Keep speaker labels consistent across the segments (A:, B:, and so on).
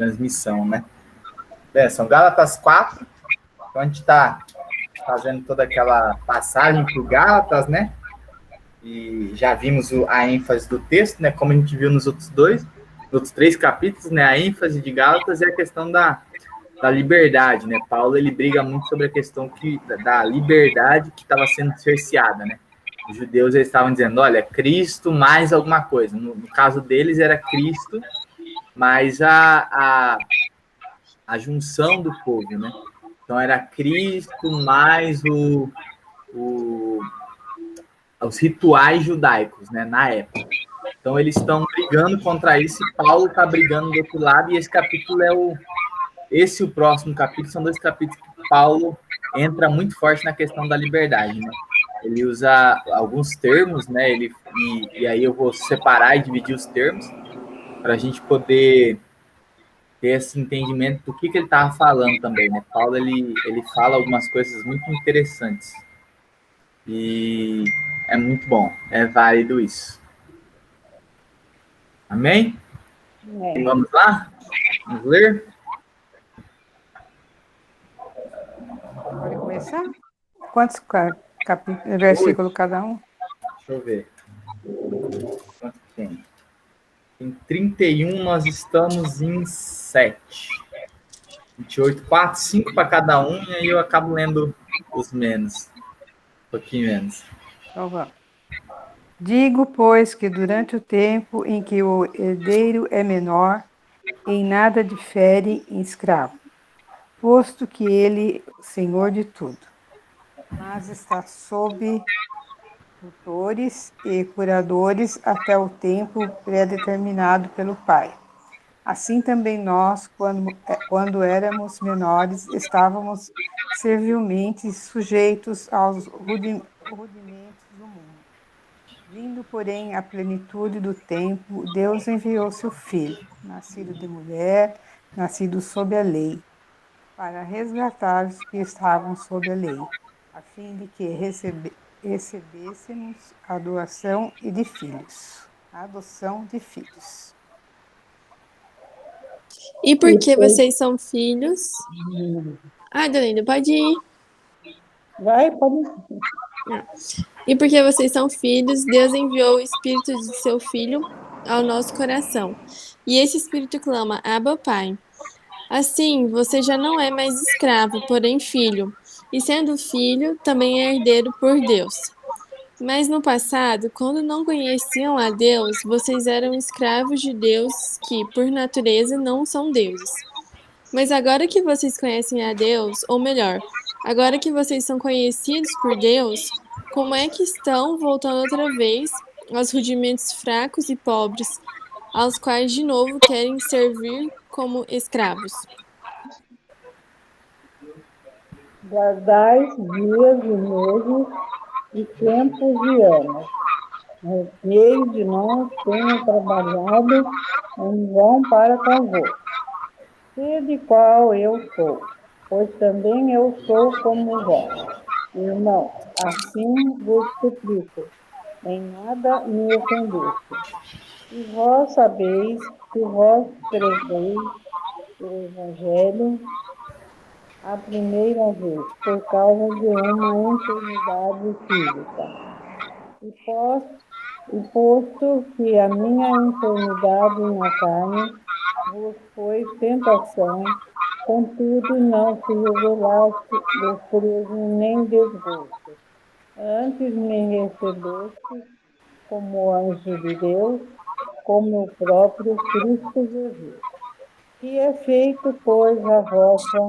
A: transmissão, né? São Gálatas 4, então a gente está fazendo toda aquela passagem por Gálatas, né? E já vimos a ênfase do texto, né? Como a gente viu nos outros 3 capítulos, né? A ênfase de Gálatas é a questão da liberdade, né? Paulo, ele briga muito sobre a questão da liberdade que estava sendo cerceada, né? Os judeus, eles estavam dizendo, olha, Cristo mais alguma coisa. No caso deles, era Cristo mais a junção do povo, né? Então, era Cristo mais os rituais judaicos, né? Na época. Então, eles estão brigando contra isso e Paulo está brigando do outro lado, e esse capítulo esse e o próximo capítulo são 2 capítulos que Paulo entra muito forte na questão da liberdade, né? Ele usa alguns termos, né? E aí eu vou separar e dividir os termos para a gente poder ter esse entendimento do que ele estava falando também, né? Paulo, ele fala algumas coisas muito interessantes. E é muito bom, é válido isso. Amém?
B: Amém.
A: Vamos lá? Vamos ler?
B: Pode começar? Quantos versículos cada um?
A: Deixa eu ver. Quanto tem? Em 31, nós estamos em 7. 28, 4, 5 para cada um, e aí eu acabo lendo os menos. Um pouquinho menos.
B: Então vamos. Digo, pois, que durante o tempo em que o herdeiro é menor, em nada difere em escravo, posto que ele é senhor de tudo, mas está sob tutores e curadores até o tempo pré-determinado pelo Pai. Assim também nós, quando éramos menores, estávamos servilmente sujeitos aos rudimentos do mundo. Vindo, porém, à plenitude do tempo, Deus enviou seu Filho, nascido de mulher, nascido sob a lei, para resgatar os que estavam sob a lei, a fim de que recebêssemos a adoção de filhos. A adoção de filhos.
C: E porque vocês são filhos... Delinda, pode ir.
B: Vai, pode ir.
C: E porque vocês são filhos, Deus enviou o Espírito de seu Filho ao nosso coração. E esse Espírito clama, Abba, Pai. Assim, você já não é mais escravo, porém filho. E sendo filho, também é herdeiro por Deus. Mas no passado, quando não conheciam a Deus, vocês eram escravos de Deus que, por natureza, não são deuses. Mas agora que vocês conhecem a Deus, ou melhor, agora que vocês são conhecidos por Deus, como é que estão voltando outra vez aos rudimentos fracos e pobres, aos quais de novo querem servir como escravos?
D: Guardais dias e meses e tempos e anos. Meio de nós tenho trabalhado em vão para convosco. Sede qual eu sou, pois também eu sou como vós. Irmão, assim vos suplico, em nada me ofendeste. E vós sabeis que vós preguei o Evangelho a primeira vez, por causa de uma enfermidade física. E posto que a minha enfermidade na carne vos foi tentação, contudo não se revelaste desprezo nem desgosto. Antes me recebeste como anjo de Deus, como o próprio Cristo Jesus, que é feito, pois, a vossa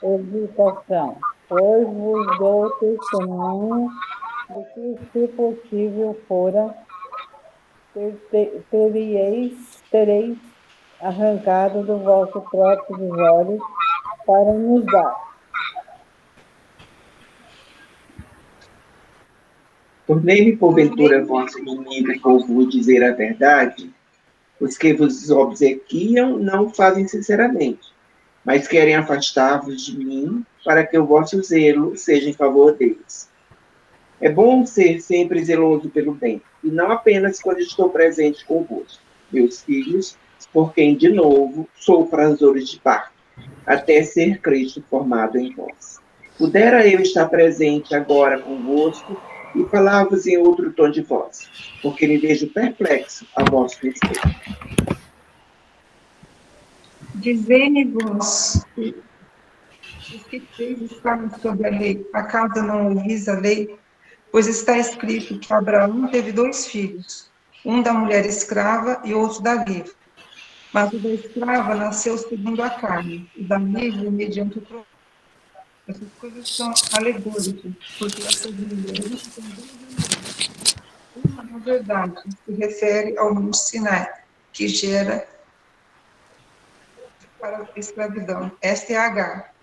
D: exultação, pois vos dou testemunho de que, se possível fora, tereis arrancado do vosso próprio olhos para nos dar.
E: Tornei-me porventura vosso inimigo por vos dizer a verdade? Os que vos obsequiam não o fazem sinceramente, mas querem afastar-vos de mim para que o vosso zelo seja em favor deles. É bom ser sempre zeloso pelo bem, e não apenas quando estou presente convosco, meus filhos, por quem, de novo, sou prazores de parto, até ser Cristo formado em vós. Pudera eu estar presente agora convosco e falar-vos em outro tom de voz, porque me vejo perplexo a vosso respeito.
F: Dizei-me vós, os que três estavam sob a lei, acaso não ouvis a lei? Pois está escrito que Abraão teve 2 filhos, um da mulher escrava e outro da livre. Mas o da escrava nasceu segundo a carne, e da livre mediante o projeto. Essas coisas são alegóricas, porque essas mulheres são 2 mulheres. Uma, na verdade, se refere ao Monte Sinai, que gera para a escravidão. Esta é Agar.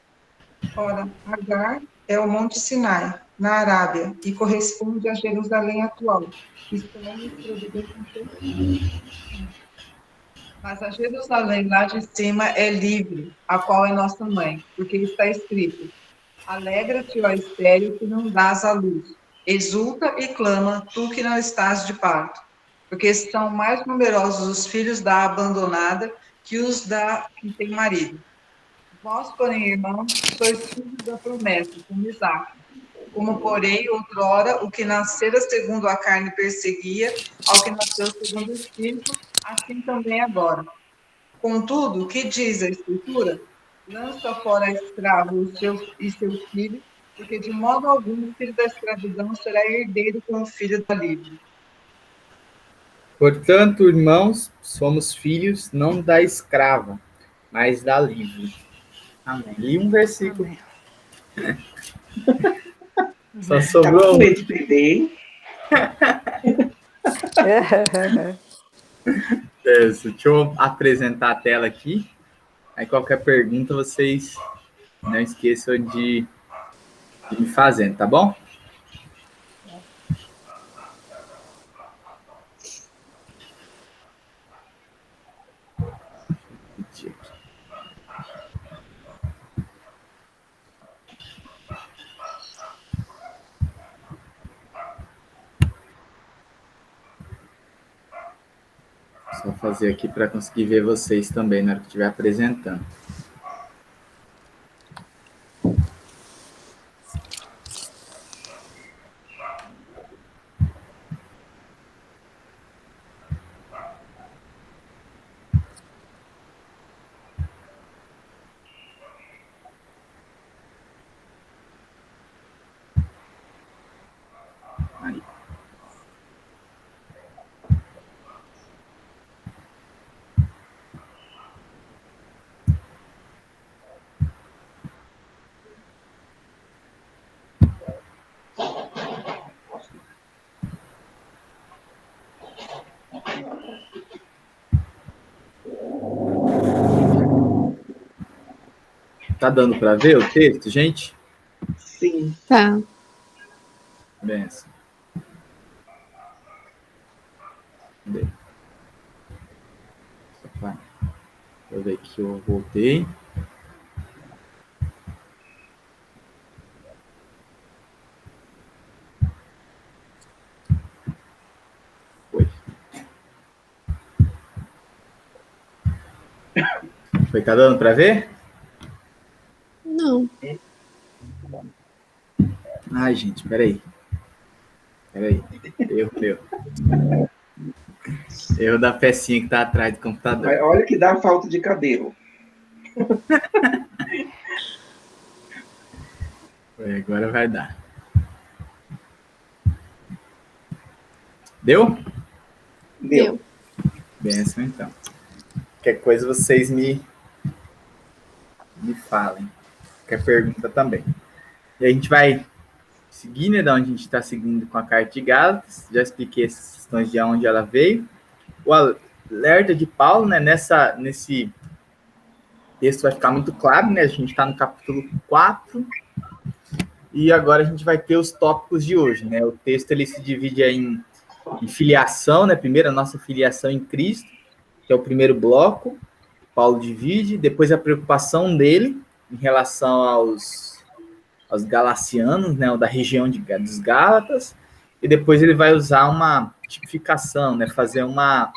F: Ora, Agar é o Monte Sinai, na Arábia, e corresponde a Jerusalém atual, que está em escravidão contemporânea. Mas a Jerusalém lá de cima é livre, a qual é nossa mãe, porque está escrito: alegra-te, ó estéril, que não dás à luz. Exulta e clama, tu que não estás de parto, porque são mais numerosos os filhos da abandonada que os da que tem marido. Vós, porém, irmãos, sois filhos da promessa, como Isaque. Como, porém, outrora, o que nascera segundo a carne perseguia, ao que nasceu segundo o Espírito, assim também agora. Contudo, o que diz a Escritura? Lança fora a escravo e seus filhos, porque de modo algum o filho da escravidão será herdeiro com o filho da livre.
A: Portanto, irmãos, somos filhos não da escrava, mas da livre. Amém. Li um versículo.
B: Amém.
A: Só sobrou um.
E: de perder.
A: Isso, deixa eu apresentar a tela aqui. Aí qualquer pergunta vocês não esqueçam de me fazendo, tá bom? Só fazer aqui para conseguir ver vocês também na hora que estiver apresentando. Aí. Tá dando para ver o texto, gente?
E: Sim.
C: Tá.
A: Benção. Cadê? Deixa eu ver que eu voltei. Foi, tá dando para ver?
C: Não.
A: Ai, gente, peraí. Erro meu. Erro da pecinha que tá atrás do computador.
E: Mas olha que dá falta de cabelo.
A: Agora vai dar. Deu?
C: Deu.
A: Benção, então. Qualquer coisa vocês me falem. Qualquer pergunta também. E a gente vai seguir, né, da onde a gente está seguindo com a carta de Gálatas. Já expliquei essas questões de onde ela veio. O alerta de Paulo, né, nesse texto vai ficar muito claro, né? A gente está no capítulo 4. E agora a gente vai ter os tópicos de hoje, né? O texto ele se divide em filiação, né? Primeiro, a nossa filiação em Cristo, que é o primeiro bloco. Paulo divide. Depois, a preocupação dele em relação aos galacianos, né? Ou da região dos Gálatas. E depois ele vai usar uma tipificação, né? Fazer uma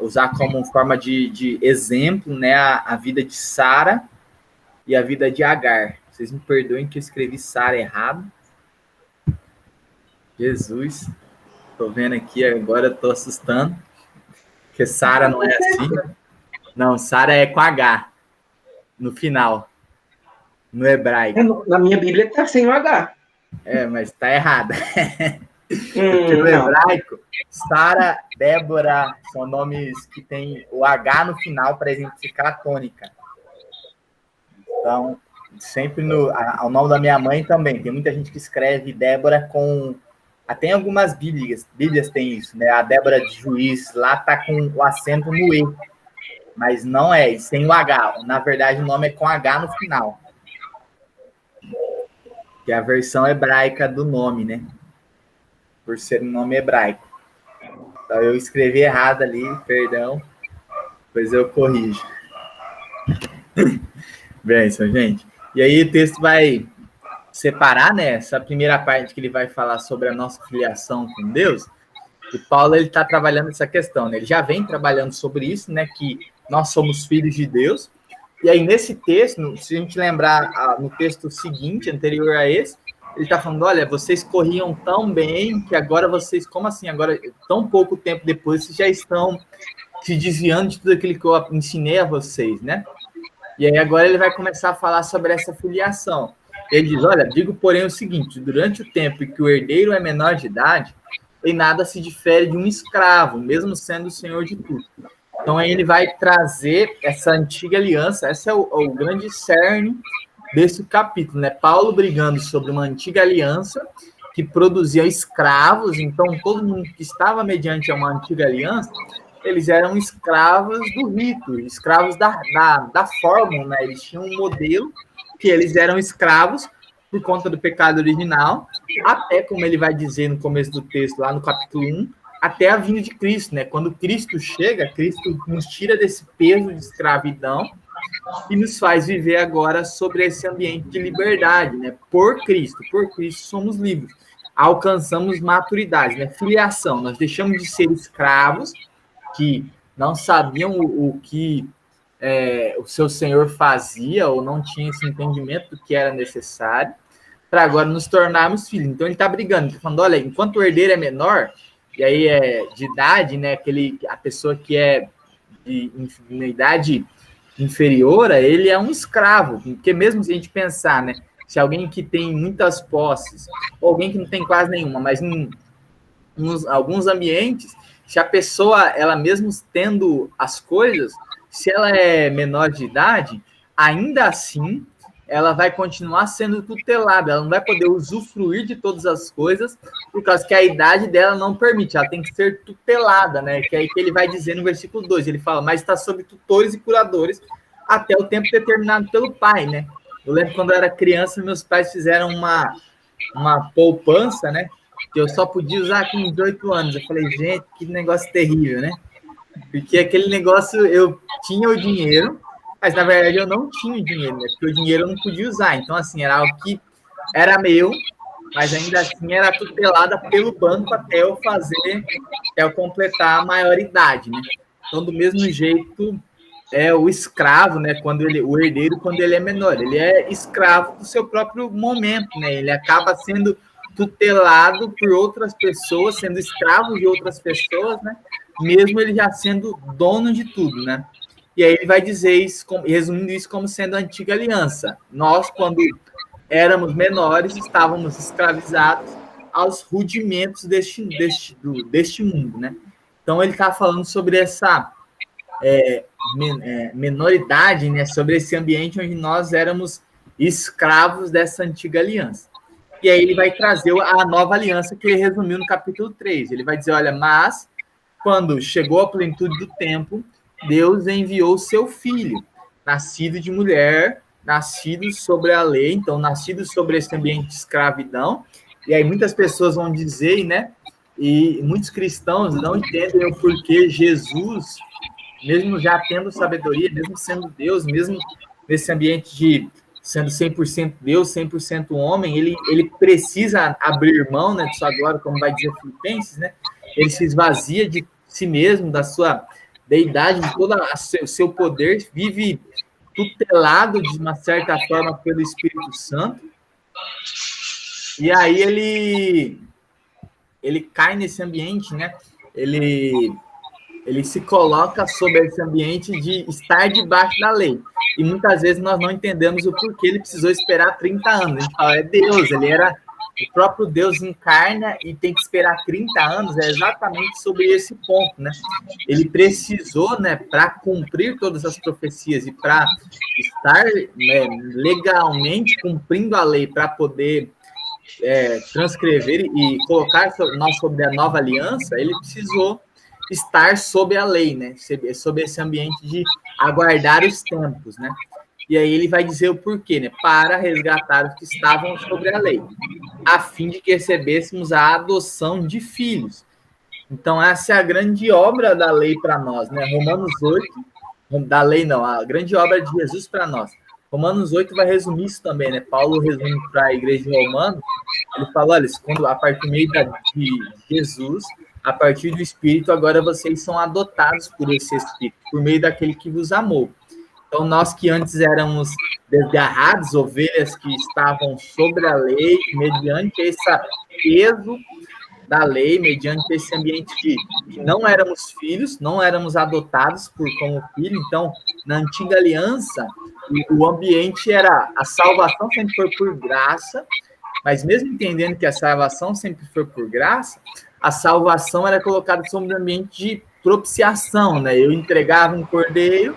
A: usar como forma de exemplo, né, a vida de Sara e a vida de Agar. Vocês me perdoem que eu escrevi Sara errado. Jesus, tô vendo aqui, agora tô assustando, porque Sara não é assim. Não, Sara é com H, no final, no hebraico.
E: Na minha Bíblia tá sem o H.
A: Mas tá errada. Porque no hebraico, Sara, Débora, são nomes que tem o H no final para exemplificar a tônica. Então, sempre ao nome da minha mãe também. Tem muita gente que escreve Débora com... Até em algumas Bíblias tem isso, né? A Débora de Juiz lá tá com o acento no E. Mas não é, sem o H. Na verdade, o nome é com H no final. Que é a versão hebraica do nome, né? Por ser um nome hebraico. Então, eu escrevi errado ali, perdão. Depois eu corrijo. Benção, gente. E aí o texto vai separar, né? Essa primeira parte que ele vai falar sobre a nossa filiação com Deus. E Paulo, ele está trabalhando essa questão, né? Ele já vem trabalhando sobre isso, né? Que nós somos filhos de Deus. E aí, nesse texto, se a gente lembrar no texto seguinte, anterior a esse, ele está falando, olha, vocês corriam tão bem que agora vocês, como assim? Agora, tão pouco tempo depois, vocês já estão se desviando de tudo aquilo que eu ensinei a vocês, né? E aí, agora ele vai começar a falar sobre essa filiação. Ele diz, olha, digo, porém, o seguinte, durante o tempo em que o herdeiro é menor de idade, em nada se difere de um escravo, mesmo sendo o senhor de tudo. Então, aí ele vai trazer essa antiga aliança, esse é o grande cerne desse capítulo, né? Paulo brigando sobre uma antiga aliança que produzia escravos, então todo mundo que estava mediante uma antiga aliança, eles eram escravos do rito, escravos da fórmula, né? Eles tinham um modelo que eles eram escravos por conta do pecado original, até, como ele vai dizer no começo do texto, lá no capítulo 1, até a vinda de Cristo, né? Quando Cristo chega, Cristo nos tira desse peso de escravidão e nos faz viver agora sobre esse ambiente de liberdade, né? Por Cristo somos livres. Alcançamos maturidade, né? Filiação. Nós deixamos de ser escravos que não sabiam o que o seu senhor fazia ou não tinha esse entendimento do que era necessário, para agora nos tornarmos filhos. Então ele está brigando, tá falando, olha, enquanto o herdeiro é menor, e aí é de idade, né? A pessoa que é de idade inferior, ele é um escravo, porque mesmo se a gente pensar, né? Se alguém que tem muitas posses, ou alguém que não tem quase nenhuma, mas em alguns ambientes, se a pessoa, ela mesmo tendo as coisas, se ela é menor de idade, ainda assim, ela vai continuar sendo tutelada, ela não vai poder usufruir de todas as coisas, por causa que a idade dela não permite, ela tem que ser tutelada, né? Que é aí que ele vai dizer no versículo 2, ele fala, mas está sob tutores e curadores até o tempo determinado pelo pai, né? Eu lembro quando eu era criança, meus pais fizeram uma poupança, né? Que eu só podia usar com 18 anos. Eu falei, gente, que negócio terrível, né? Porque aquele negócio, eu tinha o dinheiro, mas na verdade eu não tinha o dinheiro, né? Porque o dinheiro eu não podia usar. Então, assim, era algo que era meu, mas ainda assim era tutelada pelo banco até eu completar a maioridade, né? Então, do mesmo jeito, o escravo, né? O herdeiro, quando ele é menor, ele é escravo do seu próprio momento, né? Ele acaba sendo tutelado por outras pessoas, sendo escravo de outras pessoas, né? Mesmo ele já sendo dono de tudo, né? E aí ele vai dizer isso, resumindo isso como sendo a antiga aliança. Nós, quando éramos menores, estávamos escravizados aos rudimentos deste mundo, né? Então ele está falando sobre essa menoridade, né? Sobre esse ambiente onde nós éramos escravos dessa antiga aliança. E aí ele vai trazer a nova aliança que ele resumiu no capítulo 3. Ele vai dizer, olha, mas quando chegou a plenitude do tempo, Deus enviou o seu filho, nascido de mulher, nascido sobre a lei, então nascido sobre esse ambiente de escravidão. E aí muitas pessoas vão dizer, né? E muitos cristãos não entendem o porquê Jesus, mesmo já tendo sabedoria, mesmo sendo Deus, mesmo nesse ambiente de sendo 100% Deus, 100% homem, ele precisa abrir mão, né, de sua glória, como vai dizer Filipenses, né? Ele se esvazia de si mesmo, da sua deidade, de todo o seu poder, vive tutelado de uma certa forma pelo Espírito Santo. E aí ele cai nesse ambiente, né? Ele se coloca sob esse ambiente de estar debaixo da lei. E muitas vezes nós não entendemos o porquê ele precisou esperar 30 anos. A gente fala, é Deus, ele era o próprio Deus, encarna e tem que esperar 30 anos. É exatamente sobre esse ponto, né? Ele precisou, né, para cumprir todas as profecias e para estar, né, legalmente cumprindo a lei, para poder transcrever e colocar nós sobre a nova aliança, ele precisou estar sob a lei, né? Sob esse ambiente de aguardar os tempos, né? E aí ele vai dizer o porquê, né? Para resgatar os que estavam sobre a lei, a fim de que recebêssemos a adoção de filhos. Então, essa é a grande obra da lei para nós, né? Romanos 8, da lei não, a grande obra de Jesus para nós. Romanos 8 vai resumir isso também, né? Paulo resume para a igreja de Romanos, ele fala, olha, quando a partir do meio de Jesus, a partir do Espírito, agora vocês são adotados por esse Espírito, por meio daquele que vos amou. Então, nós que antes éramos desgarrados, ovelhas que estavam sobre a lei, mediante esse peso da lei, mediante esse ambiente de que não éramos filhos, não éramos adotados como filho. Então, na antiga aliança, o ambiente era, a salvação sempre foi por graça, mas mesmo entendendo que a salvação sempre foi por graça, a salvação era colocada sob um ambiente de propiciação, né? Eu entregava um cordeiro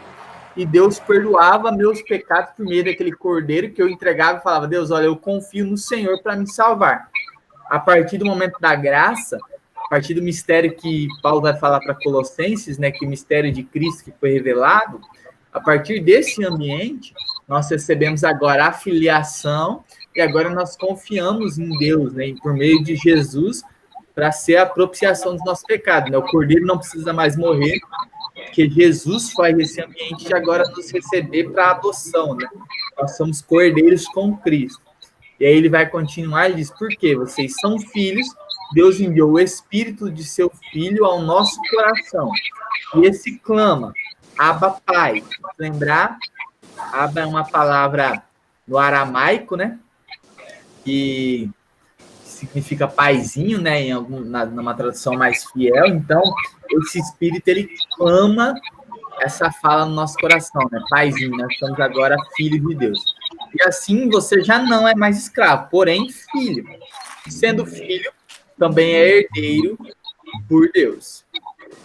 A: e Deus perdoava meus pecados por meio daquele cordeiro que eu entregava e falava, Deus, olha, eu confio no Senhor para me salvar. A partir do momento da graça, a partir do mistério que Paulo vai falar para Colossenses, né, que o mistério de Cristo que foi revelado, a partir desse ambiente, nós recebemos agora a filiação e agora nós confiamos em Deus, né, por meio de Jesus, para ser a propiciação dos nossos pecados. Né? O cordeiro não precisa mais morrer, porque Jesus faz esse ambiente de agora nos receber para adoção. Né? Nós somos cordeiros com Cristo. E aí ele vai continuar e diz, por quê? Vocês são filhos, Deus enviou o Espírito de seu Filho ao nosso coração. E esse clama, Abba Pai. Lembrar, Abba é uma palavra no aramaico, né? Que significa paizinho, né? Numa tradução mais fiel. Então, esse Espírito, ele clama essa fala no nosso coração, né? Paizinho, nós somos agora filhos de Deus. E assim você já não é mais escravo, porém filho. Sendo filho, também é herdeiro por Deus.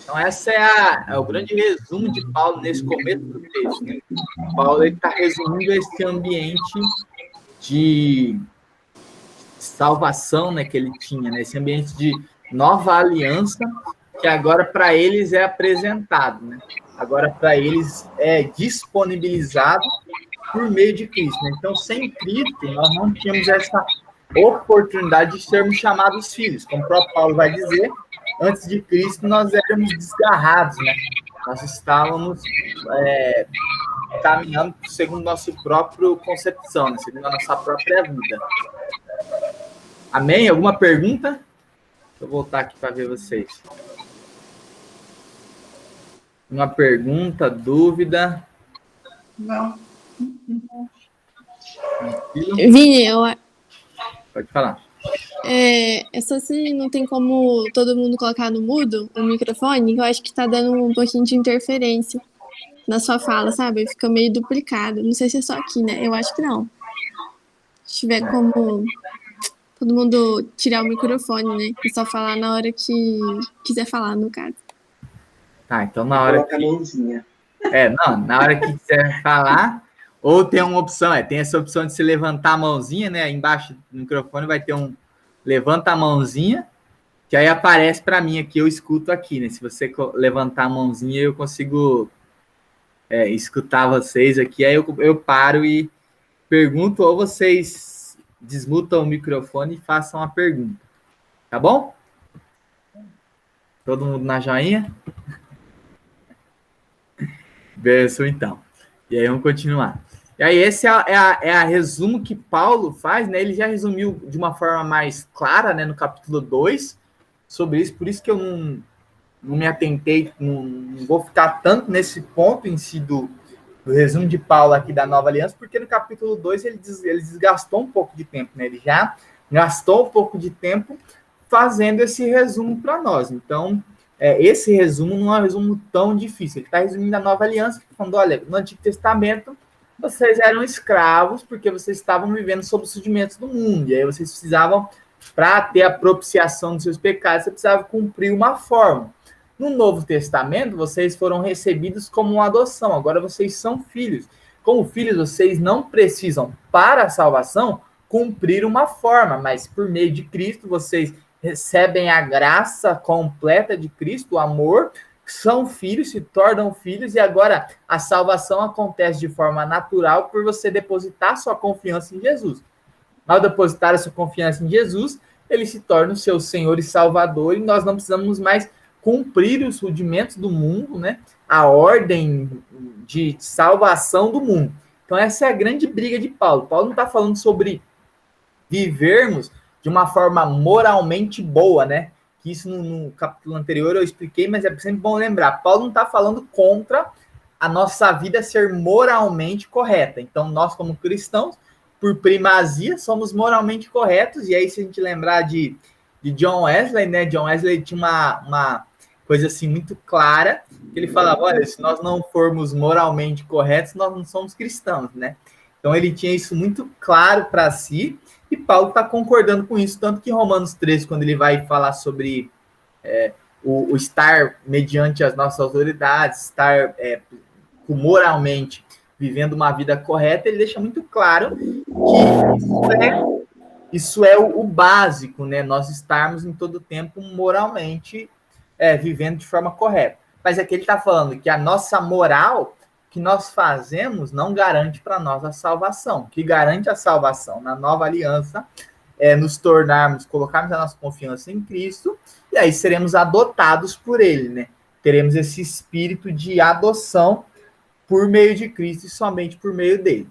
A: Então, essa é o grande resumo de Paulo nesse começo do texto. Né? Paulo está resumindo esse ambiente de salvação, né, que ele tinha, né? Esse ambiente de nova aliança, que agora para eles é apresentado. Né? Agora para eles é disponibilizado por meio de Cristo. Né? Então, sem Cristo, nós não tínhamos essa oportunidade de sermos chamados filhos. Como o próprio Paulo vai dizer, antes de Cristo, nós éramos desgarrados, né? Nós estávamos caminhando segundo nossa própria concepção, né? Segundo a nossa própria vida. Amém? Alguma pergunta? Deixa eu voltar aqui para ver vocês. Uma pergunta, dúvida?
F: Não.
C: Vini,
A: Pode falar.
C: É só se não tem como todo mundo colocar no mudo o microfone, que eu acho que tá dando um pouquinho de interferência na sua fala, sabe? Fica meio duplicado. Não sei se é só aqui, né? Eu acho que não. Se tiver como todo mundo tirar o microfone, né? E só falar na hora que quiser falar, no caso.
A: Tá, então na hora
E: Coloca a mãozinha.
A: Na hora que quiser falar, ou tem uma opção, tem essa opção de se levantar a mãozinha, né? Embaixo do microfone vai ter um levanta a mãozinha, que aí aparece para mim aqui, eu escuto aqui, né? Se você levantar a mãozinha, eu consigo escutar vocês aqui, aí eu paro e pergunto, ou vocês desmutam o microfone e façam a pergunta. Tá bom? Todo mundo na joinha? Benção, então. E aí, vamos continuar. E aí, esse é a resumo que Paulo faz, né? Ele já resumiu de uma forma mais clara, né, no capítulo 2, sobre isso. Por isso que eu não me atentei, não vou ficar tanto nesse ponto em si do resumo de Paulo aqui da Nova Aliança, porque no capítulo 2 ele desgastou um pouco de tempo, né? Ele já gastou um pouco de tempo fazendo esse resumo para nós. Então, esse resumo não é um resumo tão difícil. Ele está resumindo a Nova Aliança, falando, olha, no Antigo Testamento, vocês eram escravos porque vocês estavam vivendo sob os rudimentos do mundo. E aí vocês precisavam, para ter a propiciação dos seus pecados, você precisava cumprir uma forma. No Novo Testamento, vocês foram recebidos como uma adoção. Agora vocês são filhos. Como filhos, vocês não precisam, para a salvação, cumprir uma forma, mas por meio de Cristo, vocês recebem a graça completa de Cristo, o amor, são filhos, se tornam filhos, e agora a salvação acontece de forma natural por você depositar sua confiança em Jesus. Ao depositar a sua confiança em Jesus, ele se torna o seu Senhor e Salvador, e nós não precisamos mais cumprir os rudimentos do mundo, né? A ordem de salvação do mundo. Então essa é a grande briga de Paulo. Paulo não está falando sobre vivermos de uma forma moralmente boa, né? Que isso no capítulo anterior eu expliquei, mas é sempre bom lembrar. Paulo não está falando contra a nossa vida ser moralmente correta. Então nós, como cristãos, por primazia, somos moralmente corretos. E aí, se a gente lembrar de John Wesley, né? John Wesley tinha uma coisa assim muito clara, que ele falava, olha, se nós não formos moralmente corretos, nós não somos cristãos, né? Então ele tinha isso muito claro para si, e Paulo está concordando com isso, tanto que em Romanos 13, quando ele vai falar sobre o estar mediante as nossas autoridades, estar moralmente vivendo uma vida correta, ele deixa muito claro que isso é o básico, né? Nós estarmos em todo tempo moralmente vivendo de forma correta. Mas aqui ele está falando que a nossa moral que nós fazemos não garante para nós a salvação. O que garante a salvação na nova aliança é nos tornarmos, colocarmos a nossa confiança em Cristo, e aí seremos adotados por ele, né? Teremos esse espírito de adoção por meio de Cristo e somente por meio dele.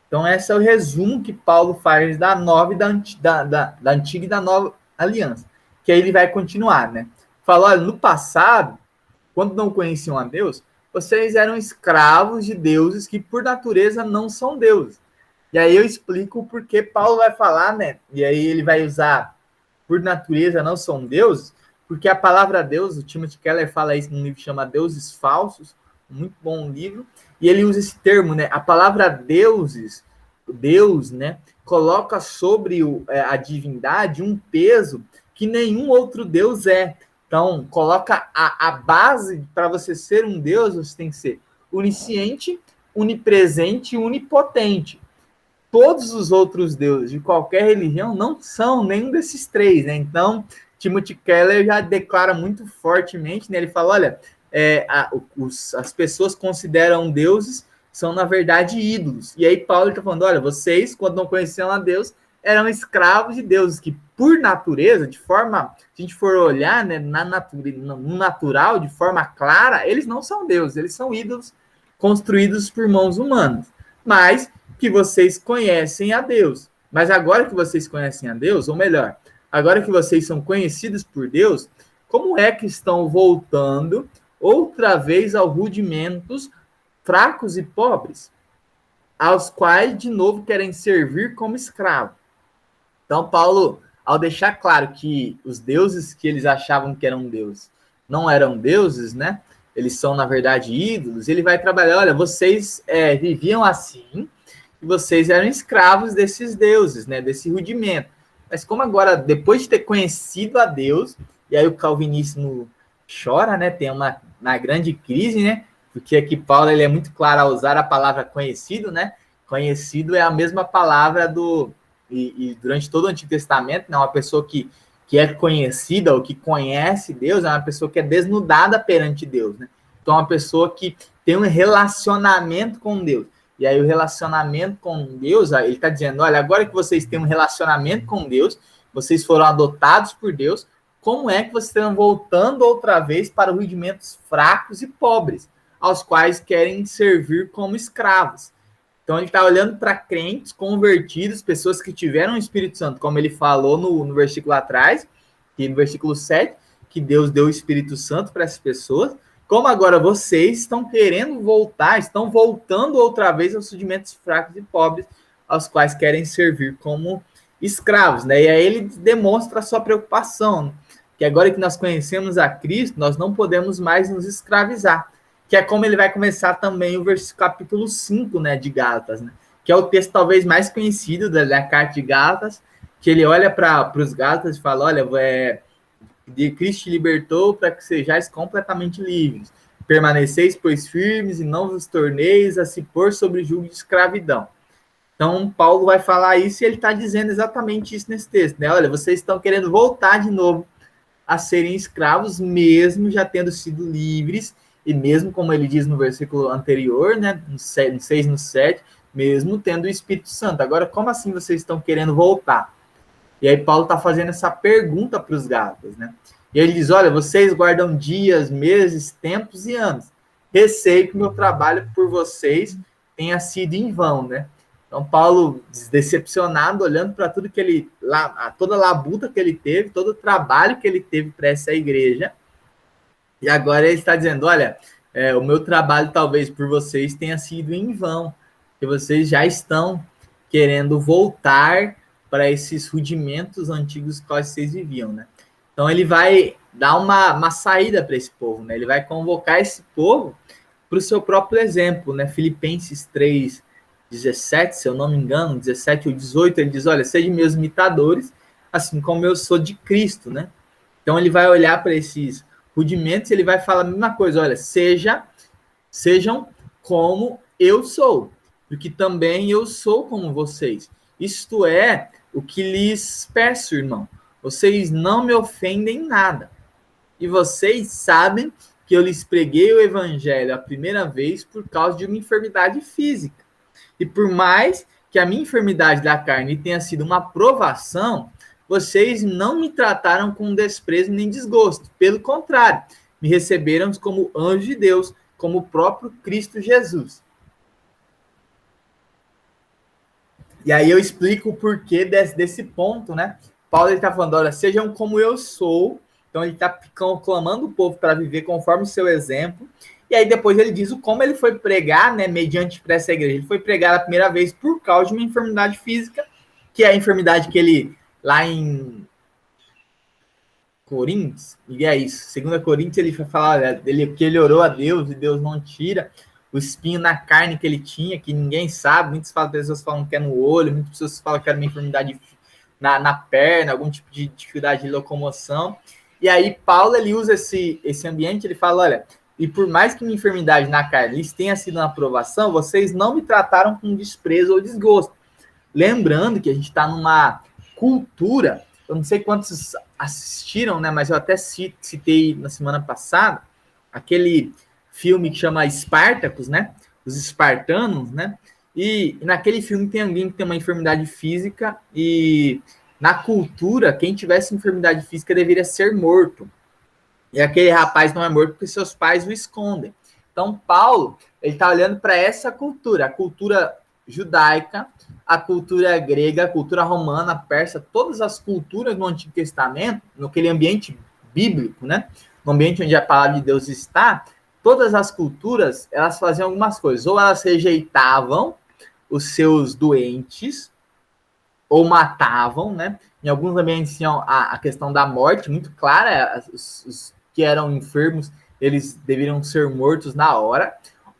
A: Então, esse é o resumo que Paulo faz da nova e da antiga e da nova aliança. Que aí ele vai continuar, né? Fala, olha, no passado, quando não conheciam a Deus, vocês eram escravos de deuses que, por natureza, não são deuses. E aí eu explico o porquê Paulo vai falar, né? E aí ele vai usar, por natureza, não são deuses, porque a palavra Deus, o Timothy Keller fala isso num livro que chama Deuses Falsos, muito bom livro, e ele usa esse termo, né? A palavra deuses, Deus, né? Coloca sobre a divindade um peso que nenhum outro Deus é. Então, coloca a base para você ser um Deus, você tem que ser onisciente, onipresente e onipotente. Todos os outros deuses de qualquer religião não são nenhum desses três, né? Então, Timothy Keller já declara muito fortemente, né? Ele fala, olha, as pessoas consideram deuses, são, na verdade, ídolos. E aí Paulo está falando, olha, vocês, quando não conheciam a Deus, eram escravos de deuses, que por natureza, de forma, se a gente for olhar, né, no natural, de forma clara, eles não são deuses, eles são ídolos construídos por mãos humanas, mas que vocês conhecem a Deus. Mas agora que vocês conhecem a Deus, ou melhor, agora que vocês são conhecidos por Deus, como é que estão voltando outra vez aos rudimentos fracos e pobres, aos quais, de novo, querem servir como escravo? Então, Paulo, ao deixar claro que os deuses que eles achavam que eram deuses não eram deuses, né? Eles são, na verdade, ídolos. Ele vai trabalhar, olha, vocês viviam assim e vocês eram escravos desses deuses, né? Desse rudimento. Mas como agora, depois de ter conhecido a Deus, e aí o calvinismo chora, né? Tem uma grande crise, né? Porque aqui Paulo ele é muito claro ao usar a palavra conhecido, né? Conhecido é a mesma palavra e durante todo o Antigo Testamento, né, uma pessoa que é conhecida ou que conhece Deus é uma pessoa que é desnudada perante Deus, né? Então, uma pessoa que tem um relacionamento com Deus. E aí, o relacionamento com Deus, ele está dizendo, olha, agora que vocês têm um relacionamento com Deus, vocês foram adotados por Deus, como é que vocês estão voltando outra vez para rudimentos fracos e pobres, aos quais querem servir como escravos? Então, ele está olhando para crentes convertidos, pessoas que tiveram o Espírito Santo, como ele falou no versículo atrás, que no versículo 7, que Deus deu o Espírito Santo para essas pessoas, como agora vocês estão querendo voltar, estão voltando outra vez aos rudimentos fracos e pobres, aos quais querem servir como escravos, né? E aí ele demonstra a sua preocupação, que agora que nós conhecemos a Cristo, nós não podemos mais nos escravizar, que é como ele vai começar também o capítulo 5, né, de Gálatas, né? Que é o texto talvez mais conhecido da carta de Gálatas, que ele olha para os Gálatas e fala, olha, de Cristo te libertou para que sejais completamente livres. Permaneceis, pois, firmes e não vos torneis a se pôr sobre julgo de escravidão. Então, Paulo vai falar isso e ele está dizendo exatamente isso nesse texto, né? Olha, vocês estão querendo voltar de novo a serem escravos, mesmo já tendo sido livres, e mesmo, como ele diz no versículo anterior, né, no 6 no 7, mesmo tendo o Espírito Santo. Agora, como assim vocês estão querendo voltar? E aí Paulo está fazendo essa pergunta para os Gálatas, né? E ele diz, olha, vocês guardam dias, meses, tempos e anos. Receio que o meu trabalho por vocês tenha sido em vão, né? Então, Paulo, decepcionado, olhando para tudo que ele, toda a labuta que ele teve, todo o trabalho que ele teve para essa igreja, e agora ele está dizendo, olha, o meu trabalho talvez por vocês tenha sido em vão, que vocês já estão querendo voltar para esses rudimentos antigos que vocês viviam, né? Então, ele vai dar uma saída para esse povo, né? Ele vai convocar esse povo para o seu próprio exemplo, né? Filipenses 3:17, se eu não me engano, 17 ou 18, ele diz, olha, sejam meus imitadores, assim como eu sou de Cristo, né? Então, ele vai olhar para esses rudimentos e ele vai falar a mesma coisa, olha, sejam como eu sou, porque também eu sou como vocês. Isto é o que lhes peço, irmão. Vocês não me ofendem em nada. E vocês sabem que eu lhes preguei o evangelho a primeira vez por causa de uma enfermidade física. E por mais que a minha enfermidade da carne tenha sido uma provação, vocês não me trataram com desprezo nem desgosto. Pelo contrário, me receberam como anjo de Deus, como o próprio Cristo Jesus. E aí eu explico o porquê desse ponto, né? Paulo está falando, olha, sejam como eu sou. Então ele está clamando o povo para viver conforme o seu exemplo. E aí depois ele diz como ele foi pregar, né, mediante para essa igreja. Ele foi pregar a primeira vez por causa de uma enfermidade física, que é a enfermidade que ele, lá em Coríntios, e é isso, 2 Coríntios, ele vai falar, olha, que ele orou a Deus e Deus não tira o espinho na carne que ele tinha, que ninguém sabe, muitas pessoas falam que é no olho, muitas pessoas falam que era uma enfermidade na perna, algum tipo de dificuldade de locomoção. E aí Paulo, ele usa esse ambiente, ele fala, olha, e por mais que minha enfermidade na carne lhes tenha sido uma aprovação, vocês não me trataram com desprezo ou desgosto. Lembrando que a gente está numa cultura, eu não sei quantos assistiram, né, mas eu até citei na semana passada, aquele filme que chama Espartacus, né, os espartanos, né, e naquele filme tem alguém que tem uma enfermidade física e na cultura, quem tivesse enfermidade física deveria ser morto. E aquele rapaz não é morto porque seus pais o escondem. Então, Paulo, ele está olhando para essa cultura, a cultura judaica, a cultura grega, a cultura romana, persa, todas as culturas do Antigo Testamento, naquele ambiente bíblico, né? No ambiente onde a palavra de Deus está, todas as culturas, elas faziam algumas coisas. Ou elas rejeitavam os seus doentes, ou matavam, né? Em alguns ambientes tinham a questão da morte muito clara, os que eram enfermos, eles deveriam ser mortos na hora.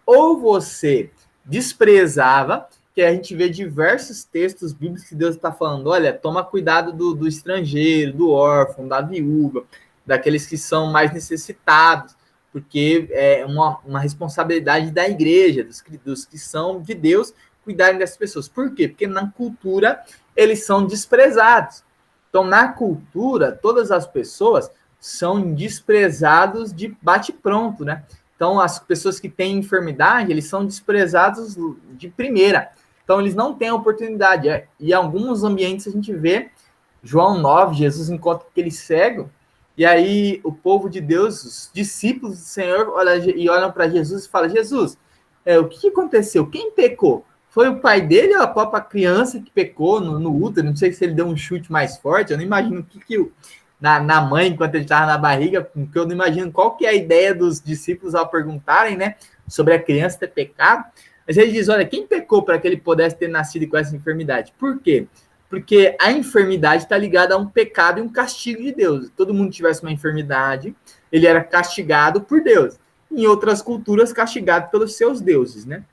A: Ou você desprezava, que a gente vê diversos textos bíblicos que Deus está falando, olha, toma cuidado do estrangeiro, do órfão, da viúva, daqueles que são mais necessitados, porque é uma responsabilidade da igreja, dos que são de Deus, cuidarem dessas pessoas. Por quê? Porque na cultura eles são desprezados. Então, na cultura, todas as pessoas são desprezados de bate-pronto, né? Então, as pessoas que têm enfermidade, eles são desprezados de primeira. Então, eles não têm oportunidade. E em alguns ambientes a gente vê João 9, Jesus encontra aquele cego, e aí o povo de Deus, os discípulos do Senhor, olham para Jesus e falam, Jesus, o que aconteceu? Quem pecou? Foi o pai dele ou a própria criança que pecou no útero? Não sei se ele deu um chute mais forte, eu não imagino o que na mãe, enquanto ele estava na barriga, porque eu não imagino qual que é a ideia dos discípulos ao perguntarem, né, sobre a criança ter pecado. Mas ele diz, olha, quem pecou para que ele pudesse ter nascido com essa enfermidade? Por quê? Porque a enfermidade está ligada a um pecado e um castigo de Deus. Se todo mundo tivesse uma enfermidade, ele era castigado por Deus. Em outras culturas, castigado pelos seus deuses, né?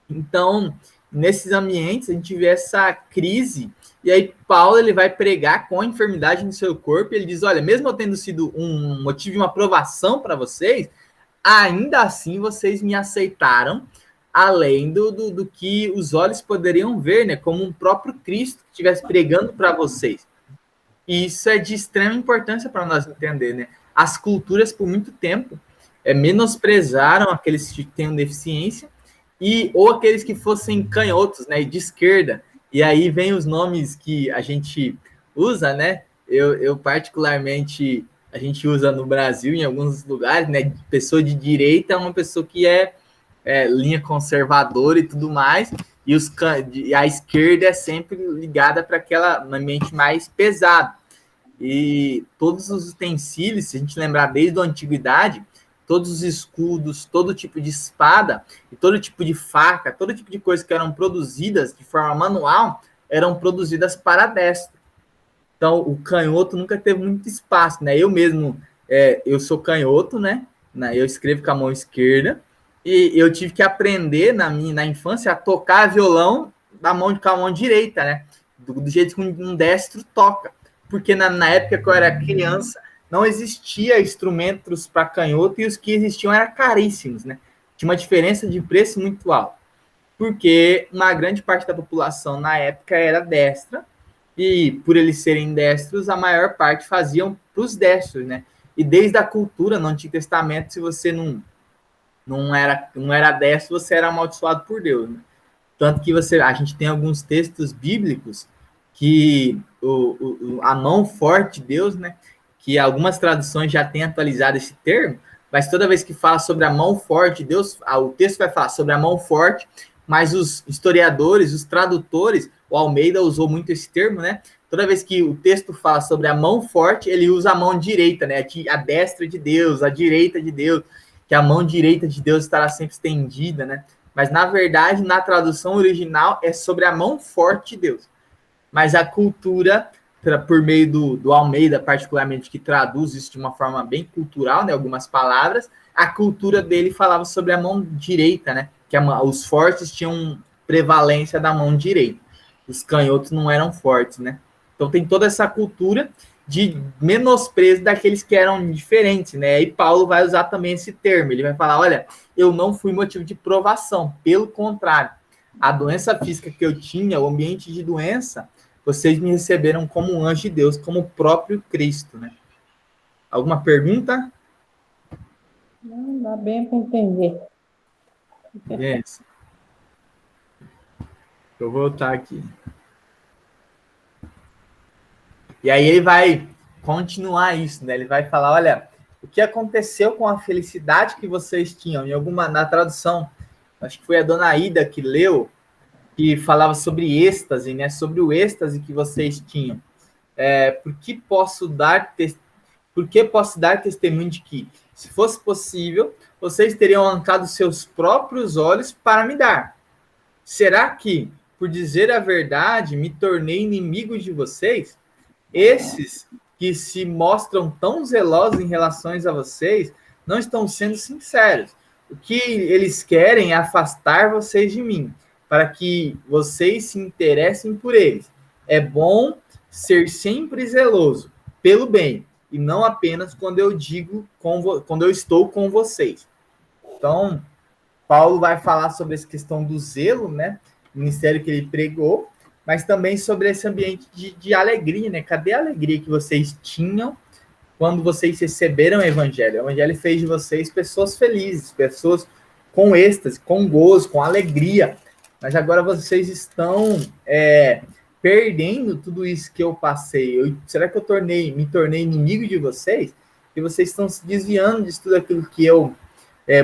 A: Então, nesses ambientes, a gente vê essa crise, e aí Paulo ele vai pregar com a enfermidade no seu corpo, e ele diz, olha, mesmo eu tendo sido um motivo de uma provação para vocês, ainda assim vocês me aceitaram, além do que os olhos poderiam ver, né? Como um próprio Cristo que estivesse pregando para vocês. E isso é de extrema importância para nós entender, né? As culturas, por muito tempo, menosprezaram aqueles que têm deficiência, ou aqueles que fossem canhotos, né? De esquerda. E aí vem os nomes que a gente usa, né? Eu particularmente, a gente usa no Brasil, em alguns lugares, né? Pessoa de direita é uma pessoa que é linha conservadora e tudo mais, e a esquerda é sempre ligada para aquela mente mais pesada. E todos os utensílios, se a gente lembrar desde a antiguidade, todos os escudos, todo tipo de espada, e todo tipo de faca, todo tipo de coisa que eram produzidas de forma manual, eram produzidas para a destra. Então, o canhoto nunca teve muito espaço, né? Eu mesmo, eu sou canhoto, né? Eu escrevo com a mão esquerda, e eu tive que aprender na infância a tocar violão com a mão direita, né? Do jeito que um destro toca. Porque na época que eu era criança, não existia instrumentos para canhoto, e os que existiam eram caríssimos, né? Tinha uma diferença de preço muito alta. Porque uma grande parte da população na época era destra, e por eles serem destros, a maior parte faziam para os destros, né? E desde a cultura, no Antigo Testamento, se você não era destro, você era amaldiçoado por Deus, né? Tanto que a gente tem alguns textos bíblicos que a mão forte de Deus, né? Que algumas traduções já têm atualizado esse termo, mas toda vez que fala sobre a mão forte de Deus, o texto vai falar sobre a mão forte, mas os historiadores, os tradutores, o Almeida usou muito esse termo, né? Toda vez que o texto fala sobre a mão forte, ele usa a mão direita, né? A destra de Deus, a direita de Deus, que a mão direita de Deus estará sempre estendida, né? Mas, na verdade, na tradução original, é sobre a mão forte de Deus. Mas a cultura, por meio do Almeida, particularmente, que traduz isso de uma forma bem cultural, né? Algumas palavras, a cultura dele falava sobre a mão direita, né? Que os fortes tinham prevalência da mão direita. Os canhotos não eram fortes, né? Então tem toda essa cultura de menosprezo daqueles que eram diferentes, né? E Paulo vai usar também esse termo. Ele vai falar, olha, eu não fui motivo de provação. Pelo contrário, a doença física que eu tinha, o ambiente de doença, vocês me receberam como um anjo de Deus, como o próprio Cristo, né? Alguma pergunta?
D: Não, dá bem para entender.
A: Yes. Eu vou voltar aqui. E aí ele vai continuar isso, né? Ele vai falar, olha, o que aconteceu com a felicidade que vocês tinham? Na tradução, acho que foi a dona Ida que leu, que falava sobre êxtase, né? Sobre o êxtase que vocês tinham. Por que posso dar testemunho de que, se fosse possível, vocês teriam arrancado seus próprios olhos para me dar? Será que, por dizer a verdade, me tornei inimigo de vocês? Esses que se mostram tão zelosos em relação a vocês não estão sendo sinceros. O que eles querem é afastar vocês de mim, para que vocês se interessem por eles. É bom ser sempre zeloso pelo bem, e não apenas quando eu estou com vocês. Então, Paulo vai falar sobre essa questão do zelo, né? O ministério que ele pregou, mas também sobre esse ambiente de alegria, né? Cadê a alegria que vocês tinham quando vocês receberam o Evangelho? O Evangelho fez de vocês pessoas felizes, pessoas com êxtase, com gozo, com alegria. Mas agora vocês estão perdendo tudo isso que eu passei. Será que eu me tornei inimigo de vocês? E vocês estão se desviando de tudo aquilo que eu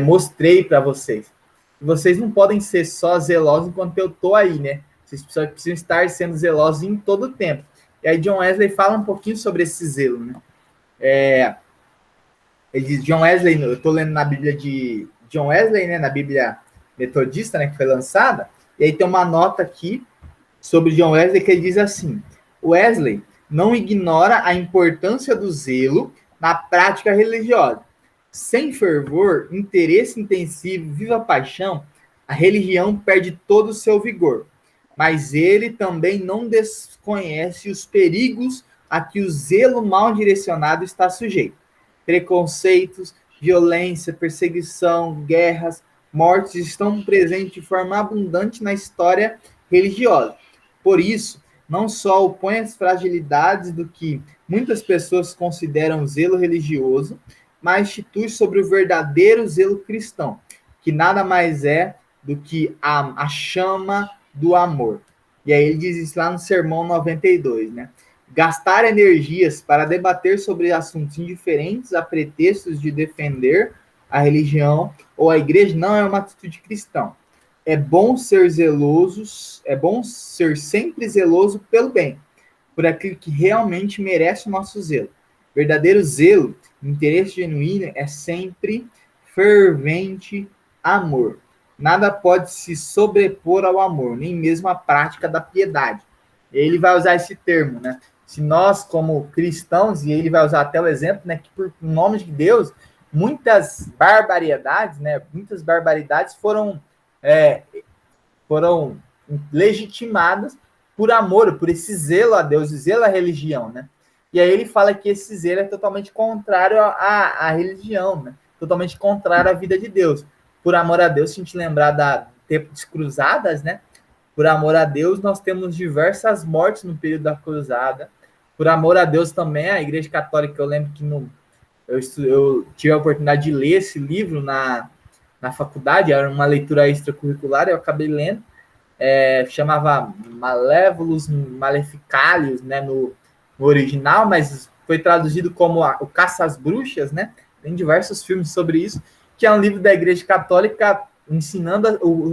A: mostrei para vocês. E vocês não podem ser só zelosos enquanto eu estou aí, né? Vocês precisam estar sendo zelosos em todo o tempo. E aí John Wesley fala um pouquinho sobre esse zelo, né? Ele diz, John Wesley, eu estou lendo na Bíblia de John Wesley, né, na Bíblia metodista, né, que foi lançada, e aí tem uma nota aqui sobre John Wesley que ele diz assim: Wesley não ignora a importância do zelo na prática religiosa. Sem fervor, interesse intensivo, viva paixão, a religião perde todo o seu vigor. Mas ele também não desconhece os perigos a que o zelo mal direcionado está sujeito. Preconceitos, violência, perseguição, guerras, mortes estão presentes de forma abundante na história religiosa. Por isso, não só opõe as fragilidades do que muitas pessoas consideram zelo religioso, mas institui sobre o verdadeiro zelo cristão, que nada mais é do que a chama do amor. E aí ele diz isso lá no Sermão 92, né? Gastar energias para debater sobre assuntos indiferentes a pretextos de defender a religião ou a igreja não é uma atitude cristã. É bom ser zelosos, é bom ser sempre zeloso pelo bem, por aquilo que realmente merece o nosso zelo. Verdadeiro zelo, interesse genuíno, é sempre fervente amor. Nada pode se sobrepor ao amor, nem mesmo a prática da piedade. Ele vai usar esse termo, né? Se nós, como cristãos, e ele vai usar até o exemplo, né, que por nome de Deus, muitas barbaridades, né, muitas barbaridades foram legitimadas por amor, por esse zelo a Deus, zelo à religião, né? E aí ele fala que esse zelo é totalmente contrário à religião, né? Totalmente contrário à vida de Deus. Por amor a Deus, se a gente lembrar da tempo das cruzadas, né? Por amor a Deus, nós temos diversas mortes no período da cruzada. Por amor a Deus também, a Igreja Católica, eu lembro que eu tive a oportunidade de ler esse livro na faculdade, era uma leitura extracurricular, eu acabei lendo, chamava Malévolos Maleficalios, né, no original, mas foi traduzido como O Caça às Bruxas, né? Tem diversos filmes sobre isso, que é um livro da Igreja Católica ensinando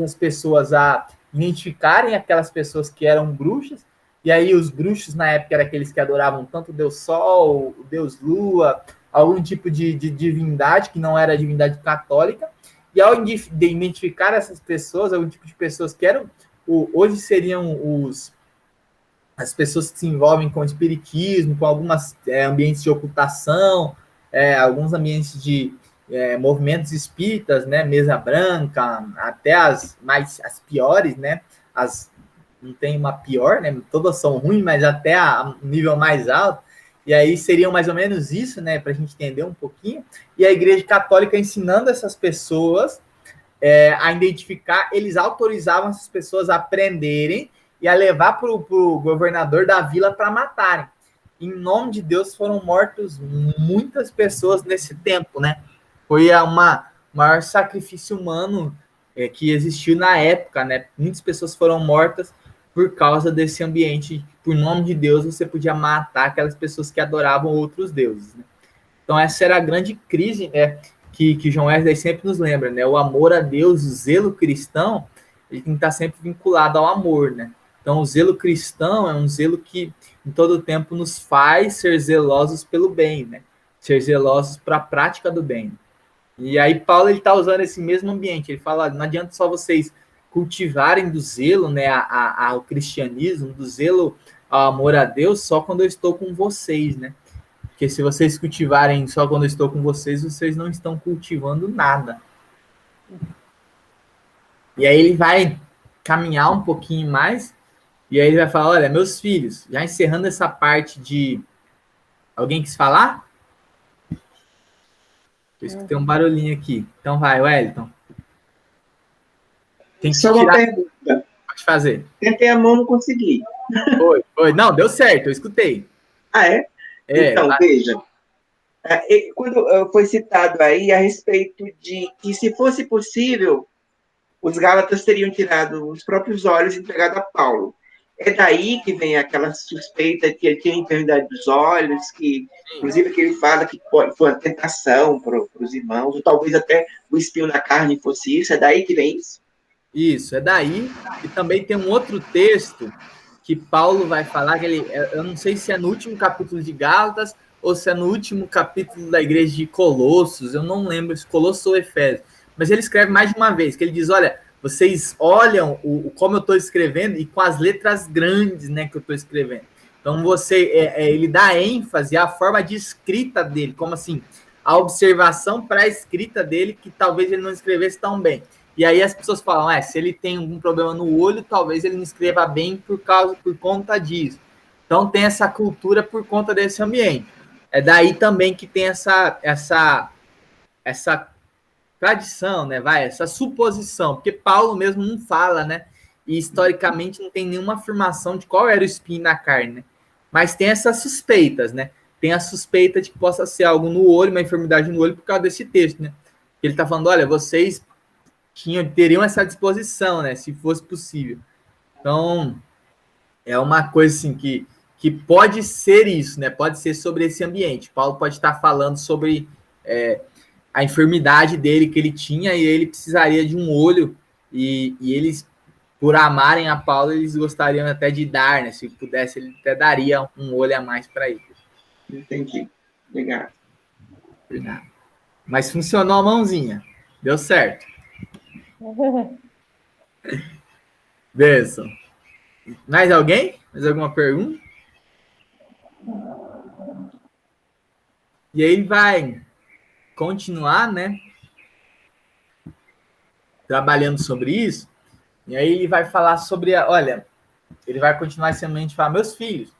A: as pessoas a identificarem aquelas pessoas que eram bruxas, e aí os bruxos na época eram aqueles que adoravam tanto o Deus Sol, o Deus Lua, algum tipo de divindade que não era a divindade católica, e ao identificar essas pessoas, algum tipo de pessoas que eram, hoje seriam as pessoas que se envolvem com o espiritismo, com alguns ambientes de ocultação, alguns ambientes de movimentos espíritas, né, mesa branca, até as piores, né, não tem uma pior, né, todas são ruins, mas até a nível mais alto, e aí seriam mais ou menos isso, né, para a gente entender um pouquinho, e a Igreja Católica ensinando essas pessoas a identificar, eles autorizavam essas pessoas a prenderem e a levar para o governador da vila para matarem. Em nome de Deus foram mortos muitas pessoas nesse tempo, né? Foi o maior sacrifício humano que existiu na época, né? Muitas pessoas foram mortas por causa desse ambiente. Por nome de Deus, você podia matar aquelas pessoas que adoravam outros deuses, né? Então, essa era a grande crise, né, que John Wesley sempre nos lembra, né? O amor a Deus, o zelo cristão, ele tem que estar sempre vinculado ao amor, né? Então, o zelo cristão é um zelo que, em todo tempo, nos faz ser zelosos pelo bem, né? Ser zelosos para a prática do bem. E aí, Paulo está usando esse mesmo ambiente. Ele fala, não adianta só vocês cultivarem do zelo, né, ao cristianismo, do zelo ao amor a Deus, só quando eu estou com vocês, né? Porque se vocês cultivarem só quando eu estou com vocês, vocês não estão cultivando nada. E aí ele vai caminhar um pouquinho mais, e aí ele vai falar, olha, meus filhos, já encerrando essa parte de... Alguém quis falar? Eu escutei um barulhinho aqui. Então vai, Wellington. Tem que
E: Só uma pergunta.
A: Pode fazer.
E: Tentei a mão, não consegui.
A: Foi. Não, deu certo, eu escutei.
E: Ah, é? Então, veja. Quando foi citado aí a respeito de que, se fosse possível, os Gálatas teriam tirado os próprios olhos e entregado a Paulo. É daí que vem aquela suspeita que ele tinha enfermidade dos olhos, que, inclusive, que ele fala que foi uma tentação para os irmãos, ou talvez até o espinho na carne fosse isso. É daí que vem isso?
A: Isso, é daí. E também tem um outro texto que Paulo vai falar, que eu não sei se é no último capítulo de Gálatas ou se é no último capítulo da igreja de Colossos, eu não lembro se Colossos ou Efésios, mas ele escreve mais de uma vez, que ele diz, olha, vocês olham como eu estou escrevendo e com as letras grandes, né, que eu estou escrevendo. Então, ele dá ênfase à forma de escrita dele, como assim, a observação para a escrita dele, que talvez ele não escrevesse tão bem. E aí as pessoas falam, se ele tem algum problema no olho, talvez ele não escreva bem por conta disso. Então, tem essa cultura por conta desse ambiente. É daí também que tem essa tradição, né, essa suposição, porque Paulo mesmo não fala, né, e historicamente não tem nenhuma afirmação de qual era o espinho na carne, né, mas tem essas suspeitas, né, tem a suspeita de que possa ser algo no olho, uma enfermidade no olho por causa desse texto, né, ele está falando, olha, vocês teriam essa disposição, né, se fosse possível. Então, é uma coisa assim que pode ser isso, né, pode ser sobre esse ambiente. Paulo pode estar falando sobre a enfermidade dele que ele tinha e ele precisaria de um olho e eles, por amarem a Paulo, eles gostariam até de dar, né? Se pudesse, ele até daria um olho a mais para ele.
E: Entendi. Obrigado.
A: Mas funcionou a mãozinha. Deu certo. Benção. Mais alguém? Mais alguma pergunta? E aí ele vai continuar, né, trabalhando sobre isso, e aí ele vai falar sobre, ele vai continuar semente falar, meus filhos,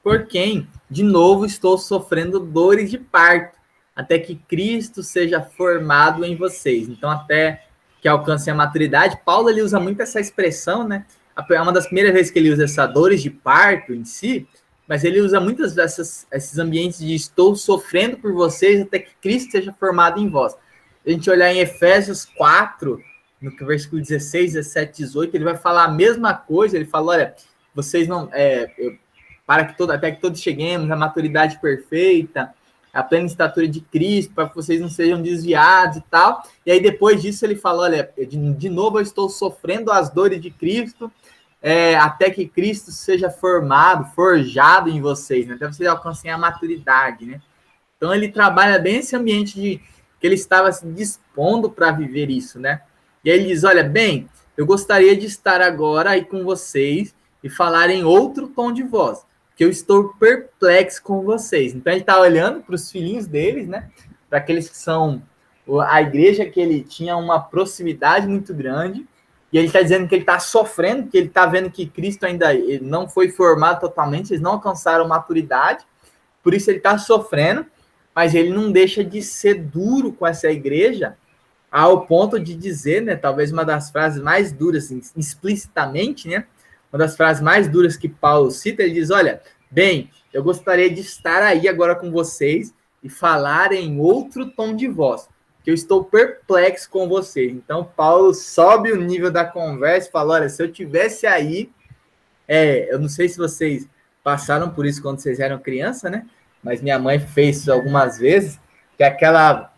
A: por quem, de novo, estou sofrendo dores de parto, até que Cristo seja formado em vocês. Então, até que alcance a maturidade. Paulo, ele usa muito essa expressão, né, é uma das primeiras vezes que ele usa essa dores de parto em si, mas ele usa muitas esses ambientes de estou sofrendo por vocês até que Cristo seja formado em vós. A gente olhar em Efésios 4, no versículo 16, 17, 18, ele vai falar a mesma coisa, ele fala, olha, vocês não... até que todos cheguemos à maturidade perfeita, à plena estatura de Cristo, para que vocês não sejam desviados e tal. E aí depois disso ele fala, olha, de novo eu estou sofrendo as dores de Cristo, até que Cristo seja forjado em vocês, né? Até vocês alcancem a maturidade, né? Então ele trabalha bem esse ambiente que ele estava se dispondo para viver isso, né? E aí ele diz, olha, bem, eu gostaria de estar agora aí com vocês e falar em outro tom de voz, que eu estou perplexo com vocês. Então ele está olhando para os filhinhos deles, né? Para aqueles que são a igreja que ele tinha uma proximidade muito grande, e ele está dizendo que ele está sofrendo, que ele está vendo que Cristo ainda não foi formado totalmente, eles não alcançaram maturidade, por isso ele está sofrendo, mas ele não deixa de ser duro com essa igreja, ao ponto de dizer, né, talvez uma das frases mais duras, assim, explicitamente, né, uma das frases mais duras que Paulo cita, ele diz, olha, bem, eu gostaria de estar aí agora com vocês e falar em outro tom de voz, que eu estou perplexo com vocês. Então, Paulo sobe o nível da conversa e fala, olha, se eu tivesse aí, eu não sei se vocês passaram por isso quando vocês eram criança, né? Mas minha mãe fez isso algumas vezes, que é aquela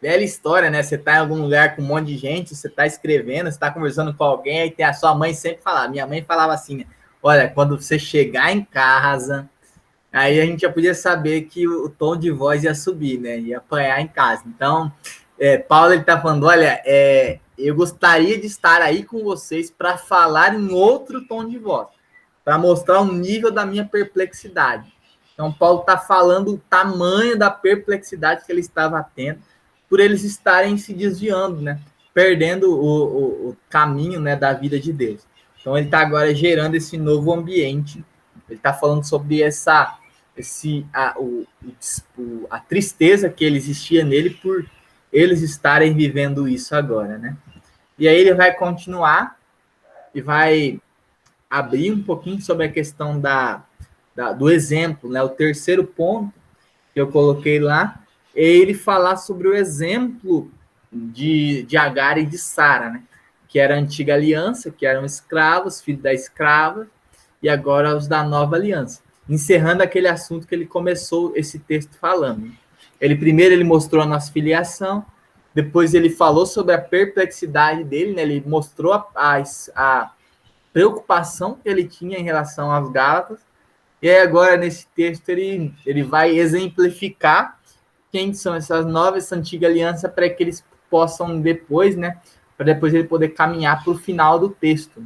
A: velha história, né? Você está em algum lugar com um monte de gente, você está escrevendo, você está conversando com alguém, aí tem a sua mãe sempre falava, minha mãe falava assim, né? Olha, quando você chegar em casa... Aí a gente já podia saber que o tom de voz ia subir, né? Ia apanhar em casa. Então, Paulo está falando, olha, eu gostaria de estar aí com vocês para falar em outro tom de voz, para mostrar o nível da minha perplexidade. Então, Paulo está falando o tamanho da perplexidade que ele estava tendo por eles estarem se desviando, né? Perdendo o caminho, né, da vida de Deus. Então, ele está agora gerando esse novo ambiente. Ele está falando sobre a tristeza que existia nele por eles estarem vivendo isso agora, né? E aí ele vai continuar e vai abrir um pouquinho sobre a questão do exemplo, né? O terceiro ponto que eu coloquei lá é ele falar sobre o exemplo de Agar e de Sara, né? Que era a antiga aliança, que eram escravos, filhos da escrava, e agora os da nova aliança. Encerrando aquele assunto que ele começou esse texto falando. Primeiro ele mostrou a nossa filiação, depois ele falou sobre a perplexidade dele, né? Ele mostrou preocupação que ele tinha em relação aos Gálatas. E aí agora, nesse texto, ele vai exemplificar quem são essas novas, essa antiga aliança, para que eles possam depois, né, para depois ele poder caminhar para o final do texto,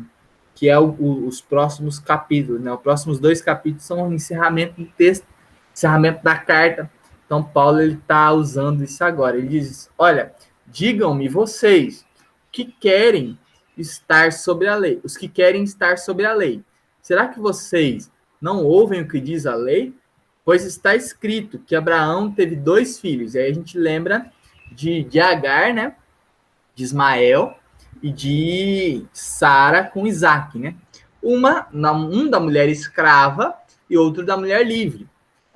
A: que é os próximos capítulos, né? Os próximos 2 capítulos são o encerramento do texto, encerramento da carta. Então, Paulo está usando isso agora. Ele diz, olha, digam-me vocês que querem estar sobre a lei, os que querem estar sobre a lei. Será que vocês não ouvem o que diz a lei? Pois está escrito que Abraão teve 2 filhos. E aí a gente lembra de Agar, né? De Ismael e de Sara com Isaac, né? Um da mulher escrava e outro da mulher livre.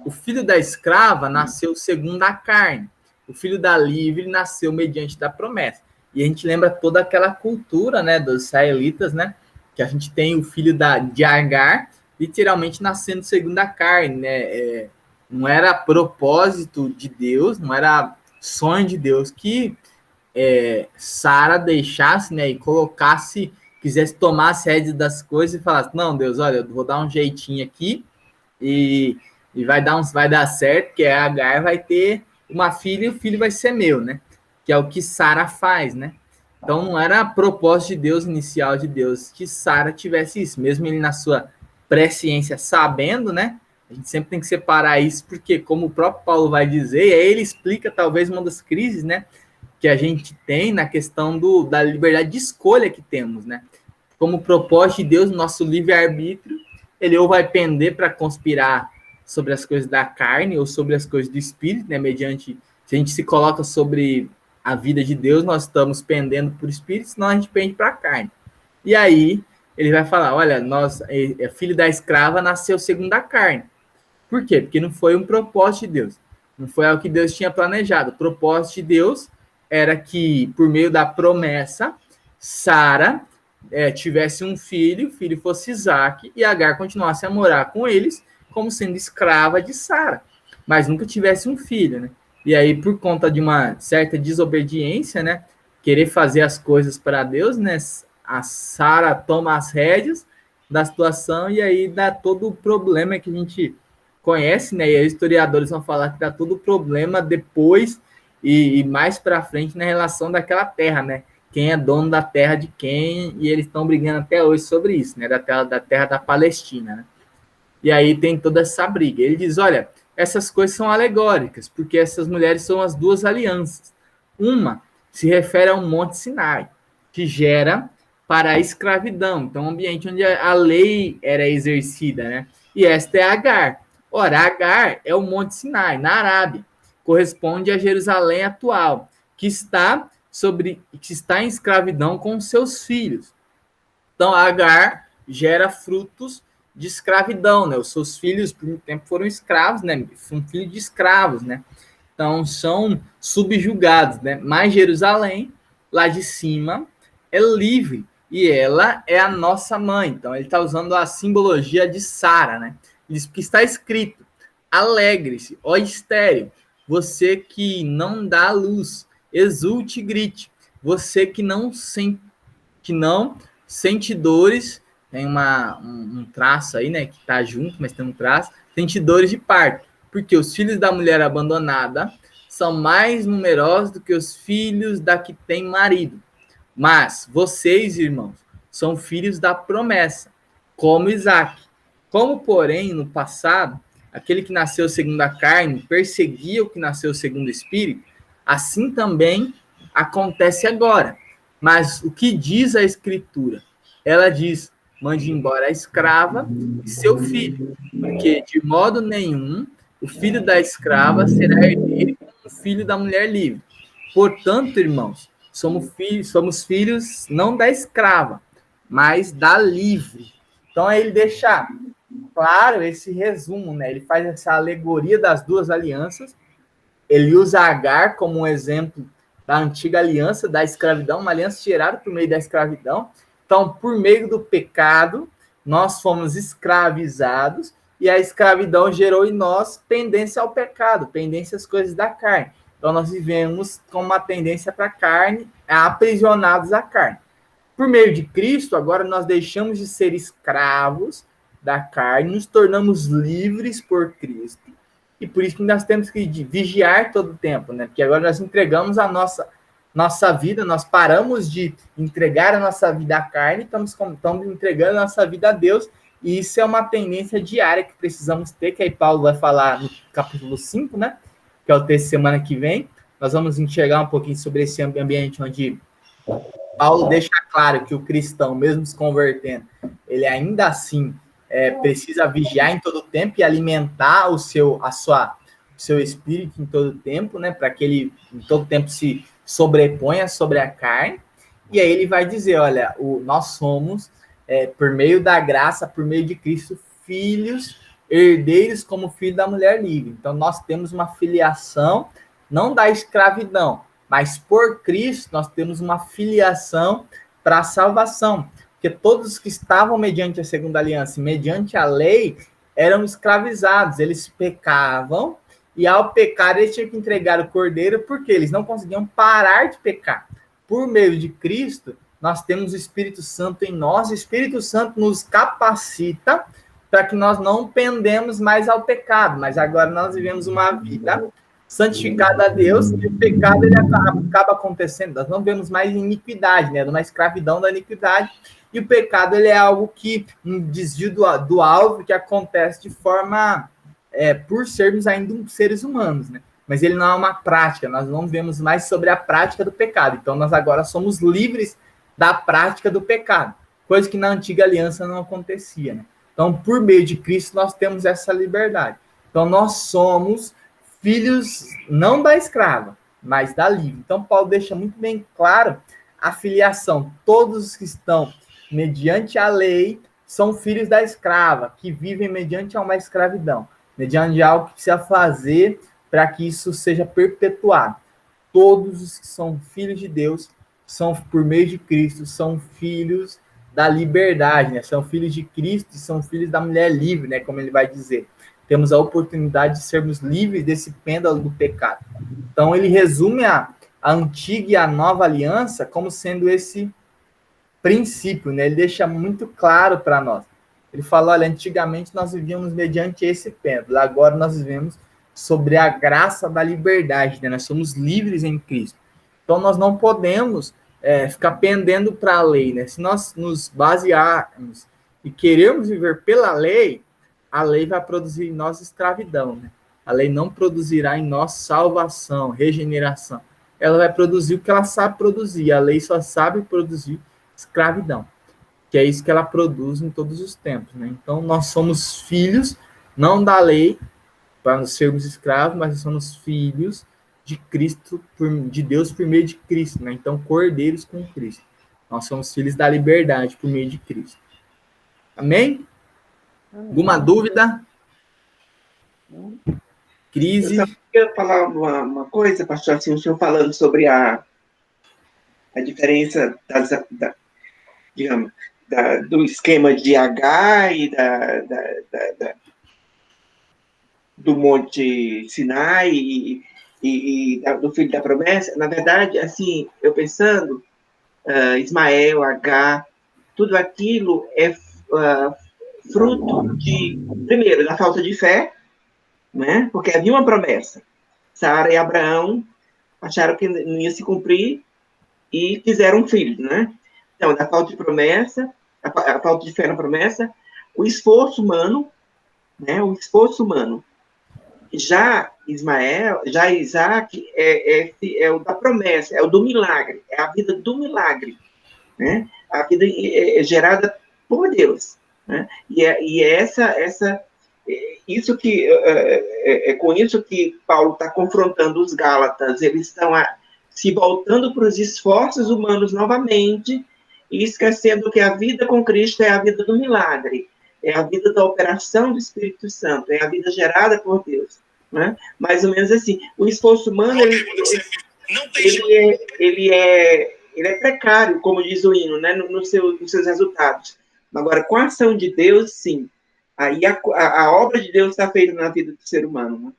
A: O filho da escrava nasceu segundo a carne. O filho da livre nasceu mediante da promessa. E a gente lembra toda aquela cultura, né, dos israelitas, né? Que a gente tem o filho de Agar, literalmente nascendo segundo a carne, né? Não era propósito de Deus, não era sonho de Deus que Sara deixasse, né, e colocasse, quisesse tomar as rédeas das coisas e falasse, não, Deus, olha, eu vou dar um jeitinho aqui e vai dar certo, que a Agar vai ter uma filha e o filho vai ser meu, né? Que é o que Sara faz, né? Então não era propósito de Deus, inicial de Deus, que Sara tivesse isso, mesmo ele na sua presciência sabendo, né? A gente sempre tem que separar isso, porque como o próprio Paulo vai dizer, e aí ele explica talvez uma das crises, né, que a gente tem na questão da liberdade de escolha que temos, né? Como propósito de Deus, nosso livre-arbítrio, ele ou vai pender para conspirar sobre as coisas da carne ou sobre as coisas do espírito, né? Mediante, se a gente se coloca sobre a vida de Deus, nós estamos pendendo por espírito, senão a gente pende para a carne. E aí ele vai falar, olha, filho da escrava nasceu segundo a carne. Por quê? Porque não foi um propósito de Deus. Não foi algo que Deus tinha planejado. O propósito de Deus era que, por meio da promessa, Sara tivesse um filho, o filho fosse Isaac, e Agar continuasse a morar com eles, como sendo escrava de Sara, mas nunca tivesse um filho, né? E aí, por conta de uma certa desobediência, né, querer fazer as coisas para Deus, né, a Sara toma as rédeas da situação e aí dá todo o problema que a gente conhece, né? E os historiadores vão falar que dá todo o problema depois e mais para frente na relação daquela terra, né? Quem é dono da terra de quem, e eles estão brigando até hoje sobre isso, né? Da terra da Palestina, né? E aí tem toda essa briga. Ele diz, olha, essas coisas são alegóricas, porque essas mulheres são as 2 alianças. Uma se refere ao Monte Sinai, que gera para a escravidão, então um ambiente onde a lei era exercida, né? E esta é Agar. Ora, Agar é o Monte Sinai, na Arábia, corresponde a Jerusalém atual, que está em escravidão com seus filhos. Então, Agar gera frutos de escravidão, né? Os seus filhos, por muito tempo, foram escravos, né? São filhos de escravos, né? Então, são subjugados, né? Mas Jerusalém, lá de cima, é livre, e ela é a nossa mãe. Então, ele está usando a simbologia de Sara, né? Diz que está escrito, alegre-se, ó estéril, você que não dá luz, exulte e grite, você que não sente dores, tem um traço aí, né, que está junto, mas tem um traço, sente dores de parto, porque os filhos da mulher abandonada são mais numerosos do que os filhos da que tem marido. Mas vocês, irmãos, são filhos da promessa, como Isaac. Como, porém, no passado, aquele que nasceu segundo a carne perseguia o que nasceu segundo o espírito, assim também acontece agora. Mas o que diz a Escritura? Ela diz, mande embora a escrava e seu filho, porque de modo nenhum o filho da escrava será herdeiro como o filho da mulher livre. Portanto, irmãos, somos filhos não da escrava, mas da livre. Então, aí ele deixa claro esse resumo, né? Ele faz essa alegoria das 2 alianças. Ele usa Agar como um exemplo da antiga aliança da escravidão, uma aliança gerada por meio da escravidão. Então, por meio do pecado, nós fomos escravizados e a escravidão gerou em nós pendência ao pecado, pendência às coisas da carne. Então, nós vivemos com uma tendência para a carne, aprisionados à carne. por meio de Cristo, agora nós deixamos de ser escravos da carne, nos tornamos livres por Cristo. E por isso que nós temos que vigiar todo o tempo, né? Porque agora nós entregamos a nossa vida, nós paramos de entregar a nossa vida à carne, estamos entregando a nossa vida a Deus, e isso é uma tendência diária que precisamos ter, que aí Paulo vai falar no capítulo 5, né? Que é o texto semana que vem. Nós vamos enxergar um pouquinho sobre esse ambiente onde Paulo deixa claro que o cristão, mesmo se convertendo, ele ainda assim precisa vigiar em todo o tempo e alimentar o seu espírito em todo o tempo, né? Para que ele em todo o tempo se sobreponha sobre a carne. E aí ele vai dizer, olha, nós somos, por meio da graça, por meio de Cristo, filhos, herdeiros como filho da mulher livre. Então nós temos uma filiação, não da escravidão, mas por Cristo nós temos uma filiação para a salvação. Porque todos os que estavam mediante a segunda aliança, mediante a lei, eram escravizados, eles pecavam, e ao pecar eles tinham que entregar o cordeiro, porque eles não conseguiam parar de pecar. Por meio de Cristo, nós temos o Espírito Santo em nós, o Espírito Santo nos capacita para que nós não pendemos mais ao pecado, mas agora nós vivemos uma vida santificada a Deus, e o pecado ele acaba acontecendo, nós não vemos mais iniquidade, né? Uma escravidão da iniquidade, e o pecado ele é algo que, um desvio do alvo, que acontece de forma, por sermos ainda seres humanos, né? Mas ele não é uma prática, nós não vemos mais sobre a prática do pecado, então nós agora somos livres da prática do pecado, coisa que na antiga aliança não acontecia, né? Então, por meio de Cristo, nós temos essa liberdade. Então, nós somos filhos não da escrava, mas da livre. Então, Paulo deixa muito bem claro a filiação. Todos os que estão mediante a lei são filhos da escrava, que vivem mediante a uma escravidão, mediante algo que precisa fazer para que isso seja perpetuado. Todos os que são filhos de Deus são, por meio de Cristo, são filhos da liberdade, né? São filhos de Cristo, são filhos da mulher livre, né? Como ele vai dizer. Temos a oportunidade de sermos livres desse pêndulo do pecado. Então, ele resume a antiga e a nova aliança como sendo esse princípio, né? Ele deixa muito claro para nós. Ele fala, olha, antigamente nós vivíamos mediante esse pêndulo, agora nós vivemos sobre a graça da liberdade, né? Nós somos livres em Cristo. Então, nós não podemos ficar pendendo para a lei, né? Se nós nos basearmos e queremos viver pela lei, a lei vai produzir em nós escravidão, né? A lei não produzirá em nós salvação, regeneração. Ela vai produzir o que ela sabe produzir. A lei só sabe produzir escravidão, que é isso que ela produz em todos os tempos, né? Então, nós somos filhos, não da lei, para sermos escravos, mas nós somos filhos de Cristo, de Deus por meio de Cristo, né? Então, cordeiros com Cristo. Nós somos filhos da liberdade por meio de Cristo. Amém? Alguma dúvida? Crise?
E: Eu só queria falar uma coisa, pastor, assim, o senhor falando sobre a diferença digamos, do esquema de H e do Monte Sinai e do Filho da Promessa. Na verdade, assim, eu pensando, Ismael, H, tudo aquilo é fruto primeiro, da falta de fé, né? Porque havia uma promessa. Sara e Abraão acharam que não ia se cumprir e fizeram um filho, né? Então, da falta de promessa, a falta de fé na promessa, o esforço humano, né? O esforço humano. Já Isaac é o da promessa, é o do milagre, é a vida do milagre, né? A vida é gerada por Deus, né? Isso que é com isso que Paulo está confrontando os Gálatas. Eles estão se voltando para os esforços humanos novamente e esquecendo que a vida com Cristo é a vida do milagre, é a vida da operação do Espírito Santo, é a vida gerada por Deus, né? Mais ou menos assim. O esforço humano ele é precário, como diz o hino, né? Nos seus resultados. Agora, com a ação de Deus, sim. Aí a obra de Deus está feita na vida do ser humano, né?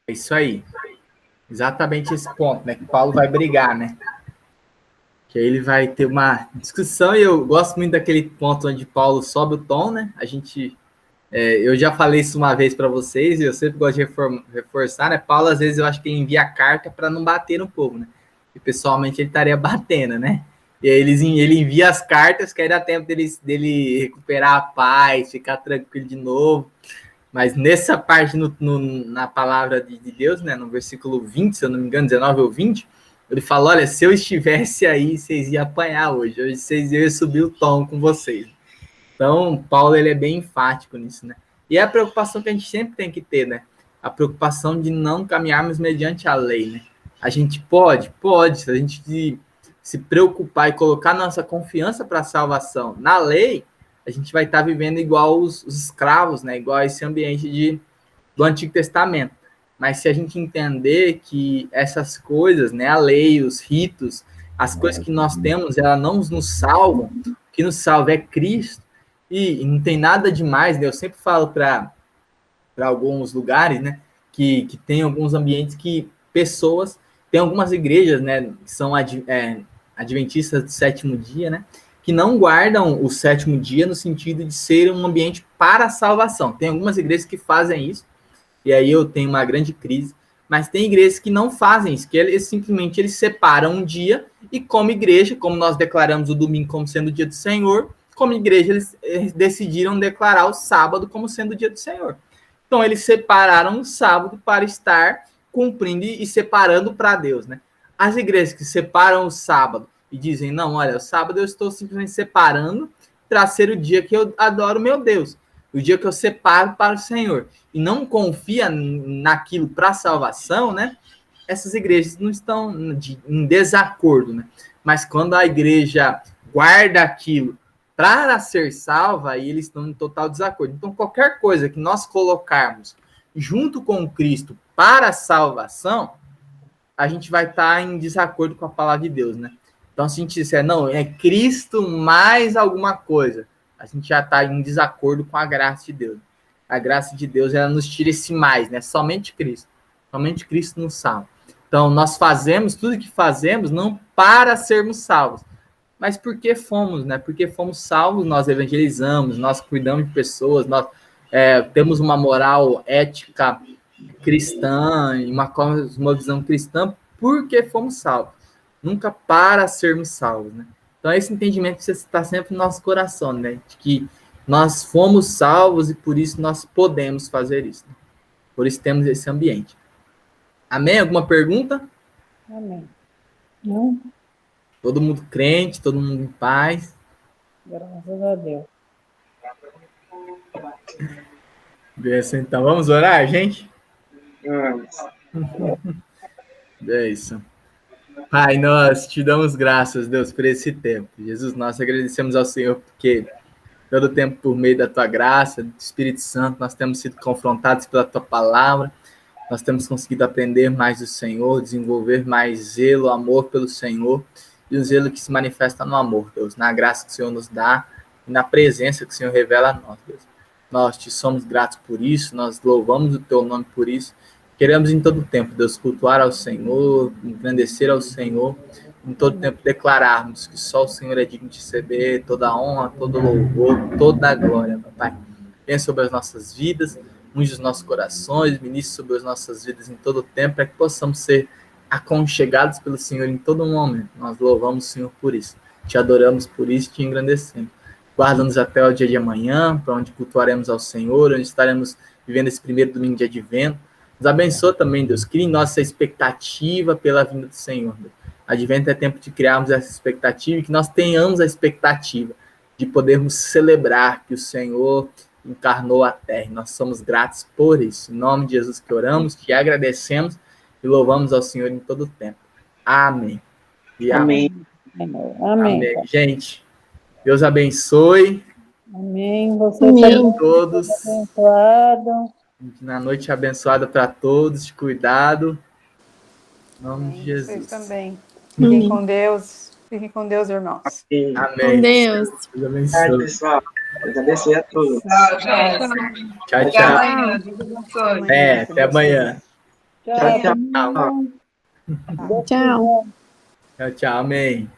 A: É isso aí. Exatamente esse ponto, né? Que Paulo vai brigar, né? Que aí ele vai ter uma discussão, e eu gosto muito daquele ponto onde Paulo sobe o tom, né? Eu já falei isso uma vez para vocês, e eu sempre gosto de reforçar, né? Paulo, às vezes, eu acho que ele envia a carta para não bater no povo, né? E pessoalmente ele estaria batendo, né? E aí ele envia as cartas, que aí dá tempo dele recuperar a paz, ficar tranquilo de novo. Mas nessa parte, na palavra de Deus, né? No versículo 20, se eu não me engano, 19 ou 20, ele fala: olha, se eu estivesse aí, vocês iam apanhar hoje. Hoje vocês iam subir o tom com vocês. Então, Paulo, ele é bem enfático nisso, né? E é a preocupação que a gente sempre tem que ter, né? A preocupação de não caminharmos mediante a lei, né? A gente pode, se a gente se preocupar e colocar nossa confiança para a salvação na lei, a gente vai estar vivendo igual os escravos, né? Igual esse ambiente do Antigo Testamento. Mas se a gente entender que essas coisas, né? A lei, os ritos, as coisas que nós temos, elas não nos salvam. O que nos salva é Cristo. E não tem nada demais, né? Eu sempre falo para alguns lugares, né? Que tem alguns ambientes que pessoas... Tem algumas igrejas, né? Que são adventistas do sétimo dia, né? Que não guardam o sétimo dia no sentido de ser um ambiente para a salvação. Tem algumas igrejas que fazem isso, e aí eu tenho uma grande crise. Mas tem igrejas que não fazem isso, que eles simplesmente separam um dia e, como igreja, como nós declaramos o domingo como sendo o dia do Senhor, como igreja, eles decidiram declarar o sábado como sendo o dia do Senhor. Então, eles separaram o sábado para estar cumprindo e separando para Deus, né? As igrejas que separam o sábado e dizem, não, olha, o sábado eu estou simplesmente separando para ser o dia que eu adoro meu Deus, o dia que eu separo para o Senhor, e não confia naquilo para a salvação, né? Essas igrejas não estão em desacordo, né? Mas quando a igreja guarda aquilo para ser salva, aí eles estão em total desacordo. Então, qualquer coisa que nós colocarmos junto com Cristo para a salvação, a gente vai estar em desacordo com a palavra de Deus, né? Então, se a gente disser, não, é Cristo mais alguma coisa, a gente já está em desacordo com a graça de Deus. A graça de Deus, ela nos tira esse mais, né? Somente Cristo nos salva. Então, nós fazemos tudo que fazemos não para sermos salvos, mas porque fomos, né? Porque fomos salvos, nós evangelizamos, nós cuidamos de pessoas, nós temos uma moral ética cristã, uma visão cristã, porque fomos salvos. Nunca para sermos salvos, né? Então, esse entendimento precisa estar sempre no nosso coração, né? De que nós fomos salvos e por isso nós podemos fazer isso. Né? Por isso temos esse ambiente. Amém? Alguma pergunta?
D: Amém. Não?
A: Todo mundo crente, todo mundo em paz.
D: Graças a Deus.
A: Beleza, então vamos orar, gente? É isso. Pai, nós te damos graças, Deus, por esse tempo. Jesus, nós agradecemos ao Senhor porque todo tempo, por meio da tua graça, do Espírito Santo, nós temos sido confrontados pela tua palavra, nós temos conseguido aprender mais do Senhor, desenvolver mais zelo, amor pelo Senhor, e um zelo que se manifesta no amor, Deus, na graça que o Senhor nos dá e na presença que o Senhor revela a nós, Deus. Nós te somos gratos por isso, nós louvamos o teu nome por isso. Queremos em todo tempo, Deus, cultuar ao Senhor, engrandecer ao Senhor, em todo tempo declararmos que só o Senhor é digno de receber toda a honra, todo louvor, toda a glória, papai. Venha sobre as nossas vidas, unge os nossos corações, ministre sobre as nossas vidas em todo tempo, para que possamos ser aconchegados pelo Senhor em todo momento. Nós louvamos o Senhor por isso, te adoramos por isso, te engrandecemos. Guarda-nos até o dia de amanhã, para onde cultuaremos ao Senhor, onde estaremos vivendo esse primeiro domingo de Advento. Nos abençoa também, Deus. Crie em nós essa expectativa pela vinda do Senhor. Deus. Advento é tempo de criarmos essa expectativa e que nós tenhamos a expectativa de podermos celebrar que o Senhor encarnou a terra. Nós somos gratos por isso. Em nome de Jesus que oramos, te agradecemos e louvamos ao Senhor em todo o tempo. Amém. E amém. Amém. Gente, Deus abençoe.
D: Amém. Você
C: Amém.
A: Todos.
D: abençoado.
A: Na noite abençoada para todos, de cuidado. Em nome de Jesus.
B: Vocês também. Fiquem com Deus. Fiquem com Deus, irmãos.
A: Amém.
C: Com Deus.
A: Deus abençoe.
E: Pessoal, Deus abençoe a todos.
F: Tchau, gente.
A: Tchau,
F: Até
A: tchau.
F: amanhã. Deus abençoe.
A: Até amanhã.
D: Tchau.
E: Tchau, tchau.
D: Deus
C: Tchau.
D: quiser.
A: Tchau, tchau, amém.